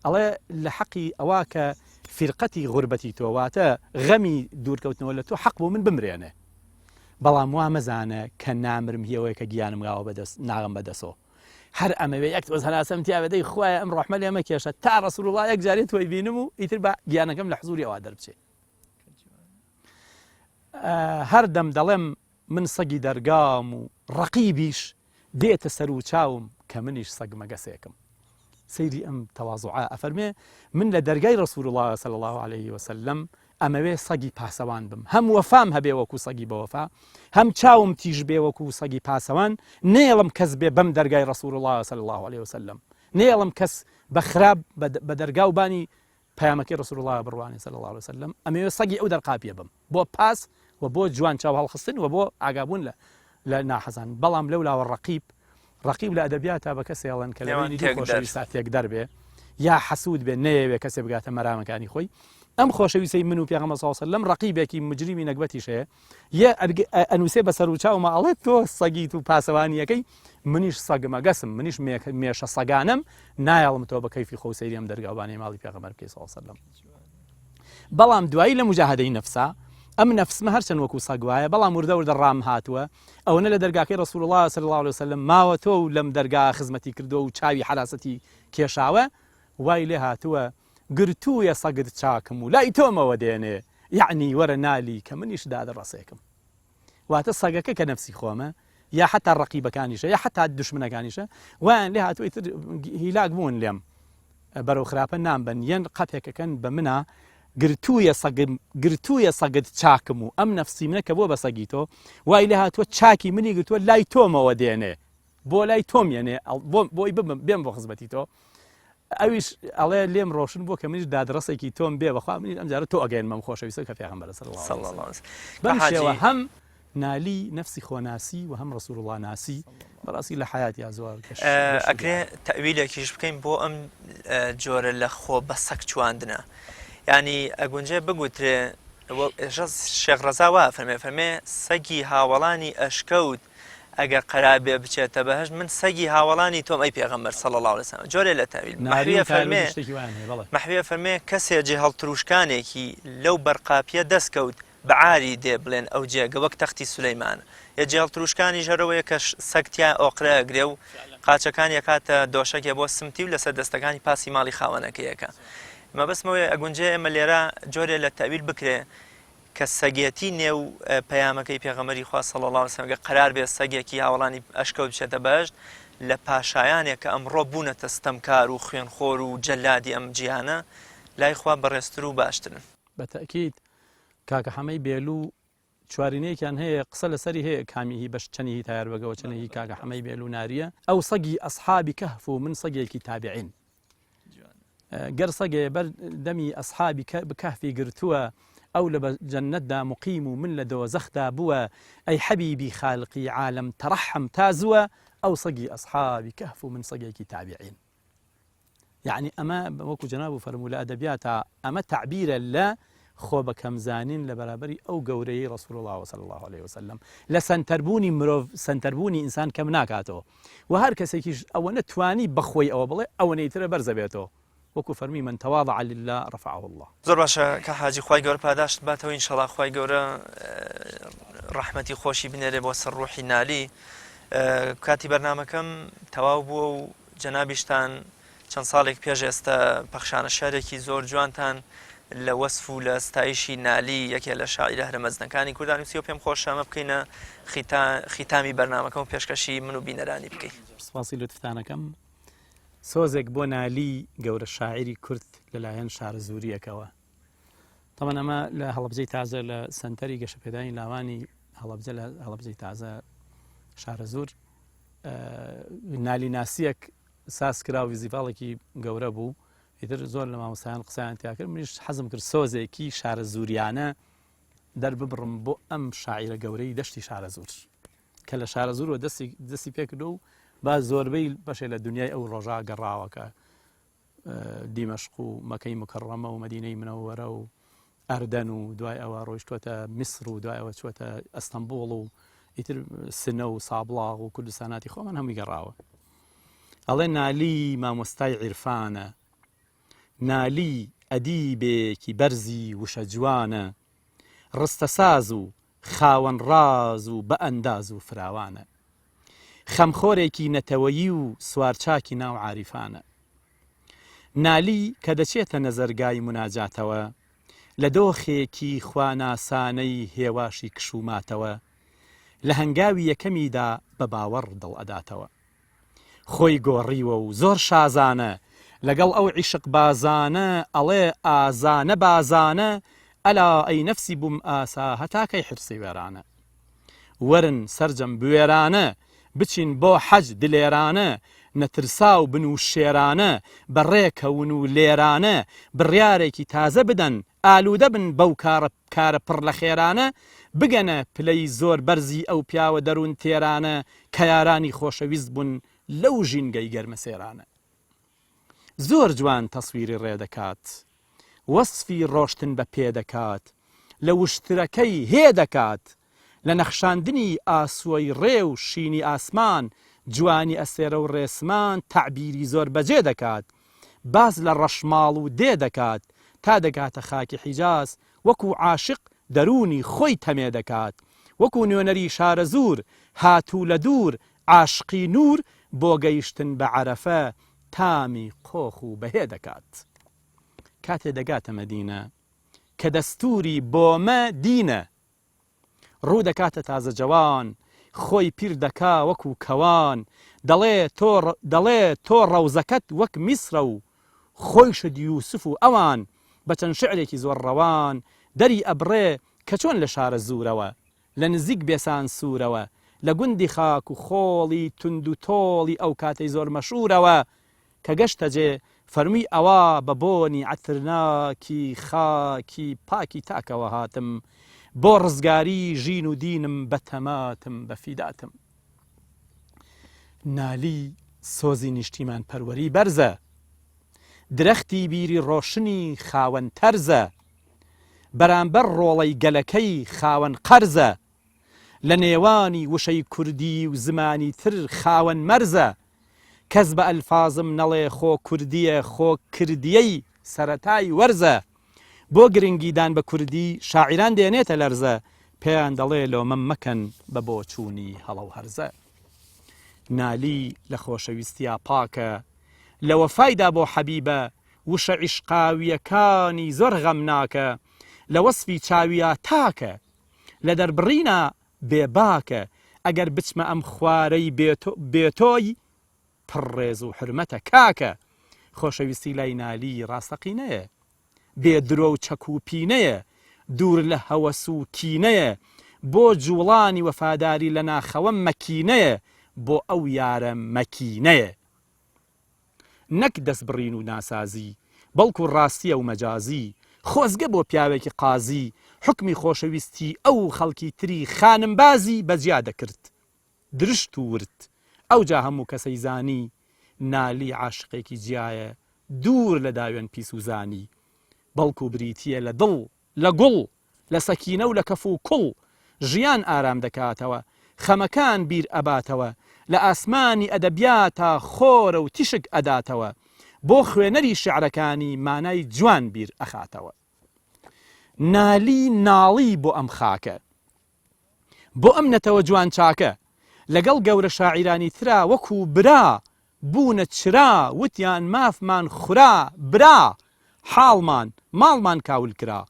ئەڵێ لە حەقی ئەوە کە فرقەتی غوربەتی تۆ واتە غەمی دوورکەوتنەوە لە تۆ حەق بۆ من بمرێنێ بەڵام وا مەزانە کە نامرم هیەوەی کە گیانم گاوە بەدەست ناغم بەدەسەوە هەر ئەمەوێ یەک تۆز هەناسەم تیاوەدەی خوایە ئەم ڕۆحمە لێمە کێشە تا ڕەسوول الله یەک جارێ تۆی بینم و ئیتر بە گیانەکەم لە حزوری ئەوە دەربچێ هەر دەم دەڵێم من سەگی دەرگام و ڕەقیبیش دێتە سەر و چاوم کە منیش سەگ مەگەسێکم سەیری ئەم تەواضوعە ئەفەرمێ من لە دەرگای ڕەسوول الله صلی الله عليه وسلم ئەمەوێ سەگی پاسەوان بم هەم وەفام هەبێ وەکو سەگی بەوەفا هەم چاوم تیژ بێ وەکو سەگی پاسەوان نێڵم کەس بێ بەم دەرگای ڕەسوول الله صلی الله عليه وسلم نێڵم کەس بە خراپ بە دەرگا و بانی پەیامەکەی ڕەسوول الله بڕوانی صلی الله عليه وسلم ئەمەوێ سەگی ئەو دەرقاپیە بم بۆ پاس و بۆ جوان چاو هەڵخستن و بۆ ئاگابوون لە ناحەزان بەڵام لەولاوە ڕەقیب لە ئەدەبیاتە بە کەسێڵەن کە لەوێنی خۆشەویستە تێک دەربێ یا حەسوود بێ نەیەوێ کەسێ بگاتە مەرامەکانی خۆی ئەم خۆشەویستەی من و پێغەمبەر صلی الله علیه و سلم ڕەقیبێکی مجریمی نەکبەتیش هەیە یە ئەنووسێ بەسەر و چاومە ئەڵێ تۆ سەگیت و پاسەوانیەکەی منیش سەگمە گەسم منیش مێشە سەگانم نایەڵم تۆ بە کەیفی خۆ سەیری ئەم دەرگاوانی ماڵی پێغەمبەر صلی الله علیه و سلم بەڵام دوایی لە مجاهدەی نەفسا ئەم نەفسمە هەرچەند وەکو سەگ وایە بەڵام وردە ڕام هاتووە ئەوەنە لە دەرگاکەی ڕەسوول الله صلی الله عليه وسلم ماوە تۆ و لەم دەرگا خزمەتی کردو و چاوی حراسەتی کێشاوە وای لێ هاتووە گرتوویە سەگت چاکم و لای تۆمەوە دێنێ یعنی وەرە نالی کە منیش دادەڕەسێکم واتە سەگەکە کە نەفسی خۆمە یا حتا ڕەقیبەکانیشە یا حتا دشمنەکانیشە وایان لێ هاتووە ئیتر هیلاک بوون لێم بەرەو خراپە نامبەن یەن قەپێکەکەن بە منە گرتوویە سەگت چاکم و ئەم نەفسی منە کە بۆ بە سەگی تۆ وای لێ هاتووە چاکی منی گرتووە لای تۆمەوە دێنێ بۆ لای تۆم یێنێ بۆی بێم بۆ خزمەتی تۆ ئەویش ئەڵێ لێم ڕۆشن بۆ کە منیش دادڕەسێکی تۆم بێ بەخوا منیش ئەمجارە تۆ ئەگەێنمەم خۆشەویستە کە پێغەمبەر صلی الله عليه وسلم بەم شێوە هەم نالی نەفسی خۆناسی و هەم ڕەسوول الله ناسی بەڕاستی لە حیاتی ئازوار ئەگرێ تەویلێکیش بکەین بۆ ئەم جۆرە لە خۆ بە سەگ چواندنە ینی ئەگونجێ بگوترێ شێخ ڕەزا وا فەرمێ سەگی هاوڵانی ئەشکەوت ئەگەر قەرابێ بچێتە بەهەشت من سەگی هاوڵانی تۆم ئەی پێغەمبەر صلی الله عليه وسلم جۆرێ لە تەویل مەحویە فەرمێ کەسێ جێ هەڵتروشکانێکی لەو بەرقاپیە دەستکەوت بەعاری دێ بڵێن ئەو جێگە وەک تەختی سولەیمانە یە جێ هەڵتروشکانی ژەرەوەیە کە سەگتیان ئۆقرەگرێ و قاچەکان یەکاتە دۆشەکێ بۆ سمتی و لەسەر دەستەکانی پاسی ماڵی خاوەنەکەیەکە مەبەستمەوەی ئەگونجێ ئێمە لێرە جۆرێ لە تەویل بکرێ کە سەگێتی نێو پەیامەکەی پێغەمبەری خوا صلی الله عليه وسلم قەرار بێ سەگێکی هاوڵانی ئەشکەوت بچێتە بەهەشت لە پاشایانێک کە ئەمڕۆ بوونەتە ستەمکار و خوێنخۆر و جەلادی ئەم جیهانە لای خوا بەڕێزتر و باشترن بەتەکید کاکە حەمەی بێلوو چوارینەیەکیان هەیە قسە لەسەری هەیە کامیهی بەش چەنیهی تایار بەگەوە چەنەهی کاکە حەمەی بێلوو ناریە ئەو سەگی ئەسحابی کەهف و من سەگێکی تابعین گەر سەگێ بەر دەمی ئەسحابی بکەهفی گرتووە ئەو لە جەنەتدا مقیم و من لە دۆزەخدا بووە ئەی حەبیبی خالقی عالم تەڕەحم تازووە ئەو سەگی ئەسحابی کەهف و من سەگێکی تابعین یعنی ئەمە وەکو جەناب و فەرموو لە ئەدەبیاتە ئەمە تعبیرە لە خۆ بە کەمزانین لە بەرابەری ئەو گەورەی ڕەسوول الله صلی الله عليه وسلم لە سەنتەربوونی مرۆڤ سەنتەربوونی ئینسان کەم ناکاتەوە و هەر کەسێکیش ئەوە نەتوانی بەخۆی ئەوە بڵێ ئەوە نەیترە بەرزە بێتەوە وەکو فەرمی من تەواضع لله رفعه الله زۆر باشە کە حاجی خوای گەورە پاداشت باتەوە ئینشەڵا خوای گەورە ڕەحمەتی خۆشی بنێرێ بۆ سەر ڕوحی نالی کاتی بەرنامەکەم تەواو بووە و جەنابیشتان چەند ساڵێک پێش ئێستا پەخشانە شارێکی زۆر جوانتان لە وەسف و لە ستایشی نالی یەکێ لە شاعیرە هەرمەزنەکانی کوردانی نووسی و پێم خۆشە ئەمە بکەینە ختامی بەرنامەکەم و پێشکەشی من و بینەرانی بکەین. سپاسی لوتفتانەکەم. سۆزێک بۆ نالی گەورە شاعری کورد لەلایەن شارە زووریەکەوە. تەمان ئەمە لە هەڵەبجەی تازە لە سەنتەری گەشەپێدانی لاوانی هەڵەبجەی تازە شارە زوور نالی ناسیەک ساز کرا و ویزیڤاڵێکی گەورە بوو ئیتر زۆر لە مامۆستایان قسەیان تیا کرد منیش حەزم کرد سۆزێکی شارە زووریانە دەرببڕم بۆ ئەم شاعیرە گەورەی دەشتی شارە زوور کە لە شارە زوورەوە دەستی پێکردو و با زۆربەی بەشێ لە دنیای ئەو ڕۆژا گەڕاوەکە دیمەشق و مەکەی مکەڕەمە و مەدینەی منەوەرە و ئەردەن و دوای ئەوە ڕۆیشتوەتە میسر و دوای ئەوە چوەتە ئەستەمبوڵ و ئیتر سنە و سابڵاغ و کوردستاناتی خۆمان هەمووی گەڕاوە ئەڵێ نالی مامۆستای عیرفانە نالی ئەدیبێکی بەرزی وشە جوانە ڕستەساز و خاوەن ڕاز و بە ئەنداز و فراوانە خەمخۆرێکی نەتەوەیی و سوارچاکی ناو عاریفانە نالی کە دەچێتە نەزەرگای مناجاتەوە لە دۆخێکی خواناسانەی هێواشی کشوماتەوە لە هەنگاوی یەکەمیدا بە باوەڕ دڵ ئەداتەوە خۆی گۆڕیوە و زۆر شازانە لەگەڵ ئەو عیشق بازانە ئەڵێ ئازانە بازانە ئەلا ئەی نەفسی بووم ئاسا هەتاکەی حرسی وێرانە وەرن سەرجەم بوێرانە بچین بۆ حەج دلێرانە نەترسا و بن و شێرانە بەڕێکەون و لێرانە بڕیارێکی تازە بدەن ئالوودە بن بەو کارە پڕ لە خێرانە بگەنە پلەی زۆر بەرزی ئەو پیاوە دەروون تێرانە کە یارانی خۆشەویست بوون لەو ژینگەی گەرمە سێرانە زۆر جوان تەسویری ڕێدەکات وەسفی ڕۆشتن بە پێدەکات لە وشترەکەی هێدەکات لە نەخشاندنی ئاسوۆی ڕێ و شینی ئاسمان جوانی ئەسێرە و ڕێسمان تعبیری زۆر بەجێ دەکات باز لە ڕەشماڵ و دێ دەکات تا دەگاتە خاکی حیجاز وەکو عاشق دەرونی خۆی تەمێ دەکات وەکو نوێنەری شارە زوور هاتوو لە دوور عاشقی نور بۆ گەیشتن بە عەرەفە تامی قۆخ و بەهێ دەکات کاتێ دەگاتە مەدینە کە دەستوری بۆمە دینە ڕوو دەکاتە تازە جەوان خۆی پیر دەکا وەکو کەوان دەڵێ تۆ ڕەوزەکەت وەک میسرە و خۆی شت یوسف و ئەوان بە چەند شعرێکی زۆر ڕەوان دەری ئەبڕێ کە چۆن لە شارە زوورەوە لە نزیک بێسان سوورەوە لە گوندی خاک و خۆڵی تند و تۆڵی ئەو کاتەی زۆر مەشهورەوە کە گەشتە جێ فەرمی ئەوە بە بۆنی عەترناکی خاکی پاکی تاکەوە هاتم بۆ ڕزگاری ژین و دینم بە تەماتم بە فیداتم نالی سۆزی نیشتیمان پەروەری بەرزە درەختی بیری ڕۆشنی خاوەن تەرزە بەرامبەر ڕۆڵەی گەلەکەی خاوەن قەرزە لە نێوانی وشەی کوردی و زمانی تر خاوەن مەرزە کەس بە ئەلفازم نەڵێ خۆ کوردیە خۆ کردیەی سەرەتای وەرزە بۆ گرنگیدان بە کوردی شاعیران دێنێتە لەرزە پێیان دەڵێ لۆمەم مەکەن بە بۆچوونی هەڵە و هەرزە نالی لە خۆشەویستیا پاکە لە وەفایدا بۆ حەبیبە وشە عیشقاویەکانی زۆر غەمناکە لە وەسفی چاویە تاکە لە دەربڕینە بێباکە ئەگەر بچمە ئەم خوارەی بێتۆی پڕڕێز و حرمەتە کاکە خۆشەویستی لای نالی ڕاستەقینەیە بێدرۆ و چەکوپینەیە دوور لە هەوەس و کینەیە بۆ جوڵانی وەفاداری لە ناخەوە مەکینەیە بۆ ئەو یارە مەکینەیە نەک دەستبڕین و ناسازی بەڵکو ڕاستیە و مەجازی خۆزگە بۆ پیاوێکی قازی حکمی خۆشەویستی ئەو خەڵکی تری خانمبازی بەجیا دەکرد درشت و ورد ئەو جا هەموو کەسەی زانی نالی عاشقێکی جیایە دوور لە داوێن پیس و زانی بەڵکو بریتیە لە دڵ لە گوڵ لە سەکینە و لە کەف و کوڵ ژیان ئارام دەکاتەوە خەمەکان بیر ئەباتەوە لە ئاسمانی ئەدەبیاتە خۆرە و تیشک ئەداتەوە بۆ خوێنەری شعرەکانی مانای جوان بیر ئەخاتەوە نالی ناڵی بۆ ئەم خاکە بۆ ئەم نەتەوە جوان چاکە لەگەڵ گەورە شاعیرانی ترا وەکو برا بوونە چرا وتیان مافمان خورا برا حاڵمان ماڵمان کاول کرا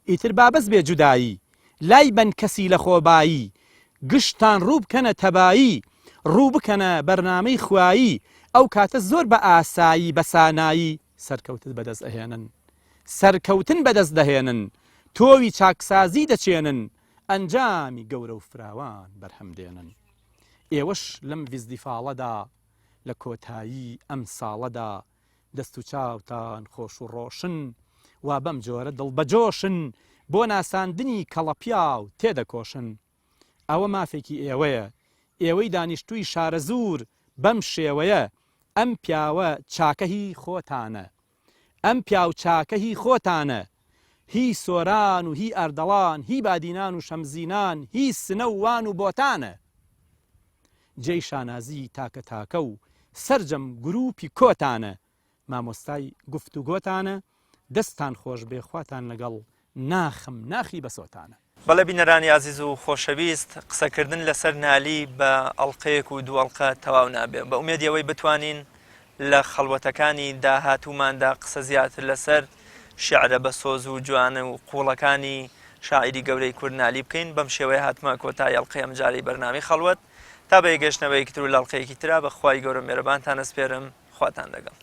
ئیتر بابەز بێ جودایی لای بەن کەسی لە خۆبایی گشتان ڕوو بکەنە تەبایی ڕوو بکەنە بەرنامەی خوایی ئەو کاتە زۆر بە ئاسایی بە سانایی سەرکەوتن بەدەست ئەهێنن سەرکەوتن بەدەست دەهێنن تۆوی چاکسازی دەچێنن ئەنجامی گەورە و فراوان بەرهەم دێنن ئێوەش لەم ڤیزدیفاڵەدا لە کۆتایی ئەم ساڵەدا دەست و چاوتان خۆش و ڕۆشن وا بەم جۆرە دڵبەجۆشن بۆ ناساندنی کەڵەپیا و تێدەکۆشن ئەوە مافێکی ئێوەیە ئێوەی دانیشتووی شارە زوور بەم شێوەیە ئەم پیاوە چاکەهی خۆتانە ئەم پیاو چاکەهی خۆتانە هی سۆران و هی ئەردەڵان هی بادینان و شەمزینان هی سنە و وان و بۆتانە جێی شانازی تاکە تاکە و سەرجەم گروپی کۆتانە مامۆستای گفتوگۆتانە دەستان خۆش بێخواتان لەگەڵ ناخم ناخی بەسۆتانە بەڵێ بینەرانی عزیز و خۆشەویست قسەکردن لەسەر نالی بە ئەڵلقەیەک و دووەڵقە تەواو نابێت بە ئومێدیەوەی بتوانین لە خەڵوەتەکانی داهاتووماندا قسە زیاتر لەسەر شیعرە بە سۆز و جوانە و قوڵەکانی شاعری گەورەی کورد نالی بکەین بەم شێوەیە هاتمە کۆتای ئەڵلقەی ئەمجارەی بەرنامەی خەڵوەت تا بە یەگەشتنەوەیەکی تر و لەڵقەیەکی ترا بە خوای گەورە مێرەبانتان ئەسپێرم خواتان لەگەڵ.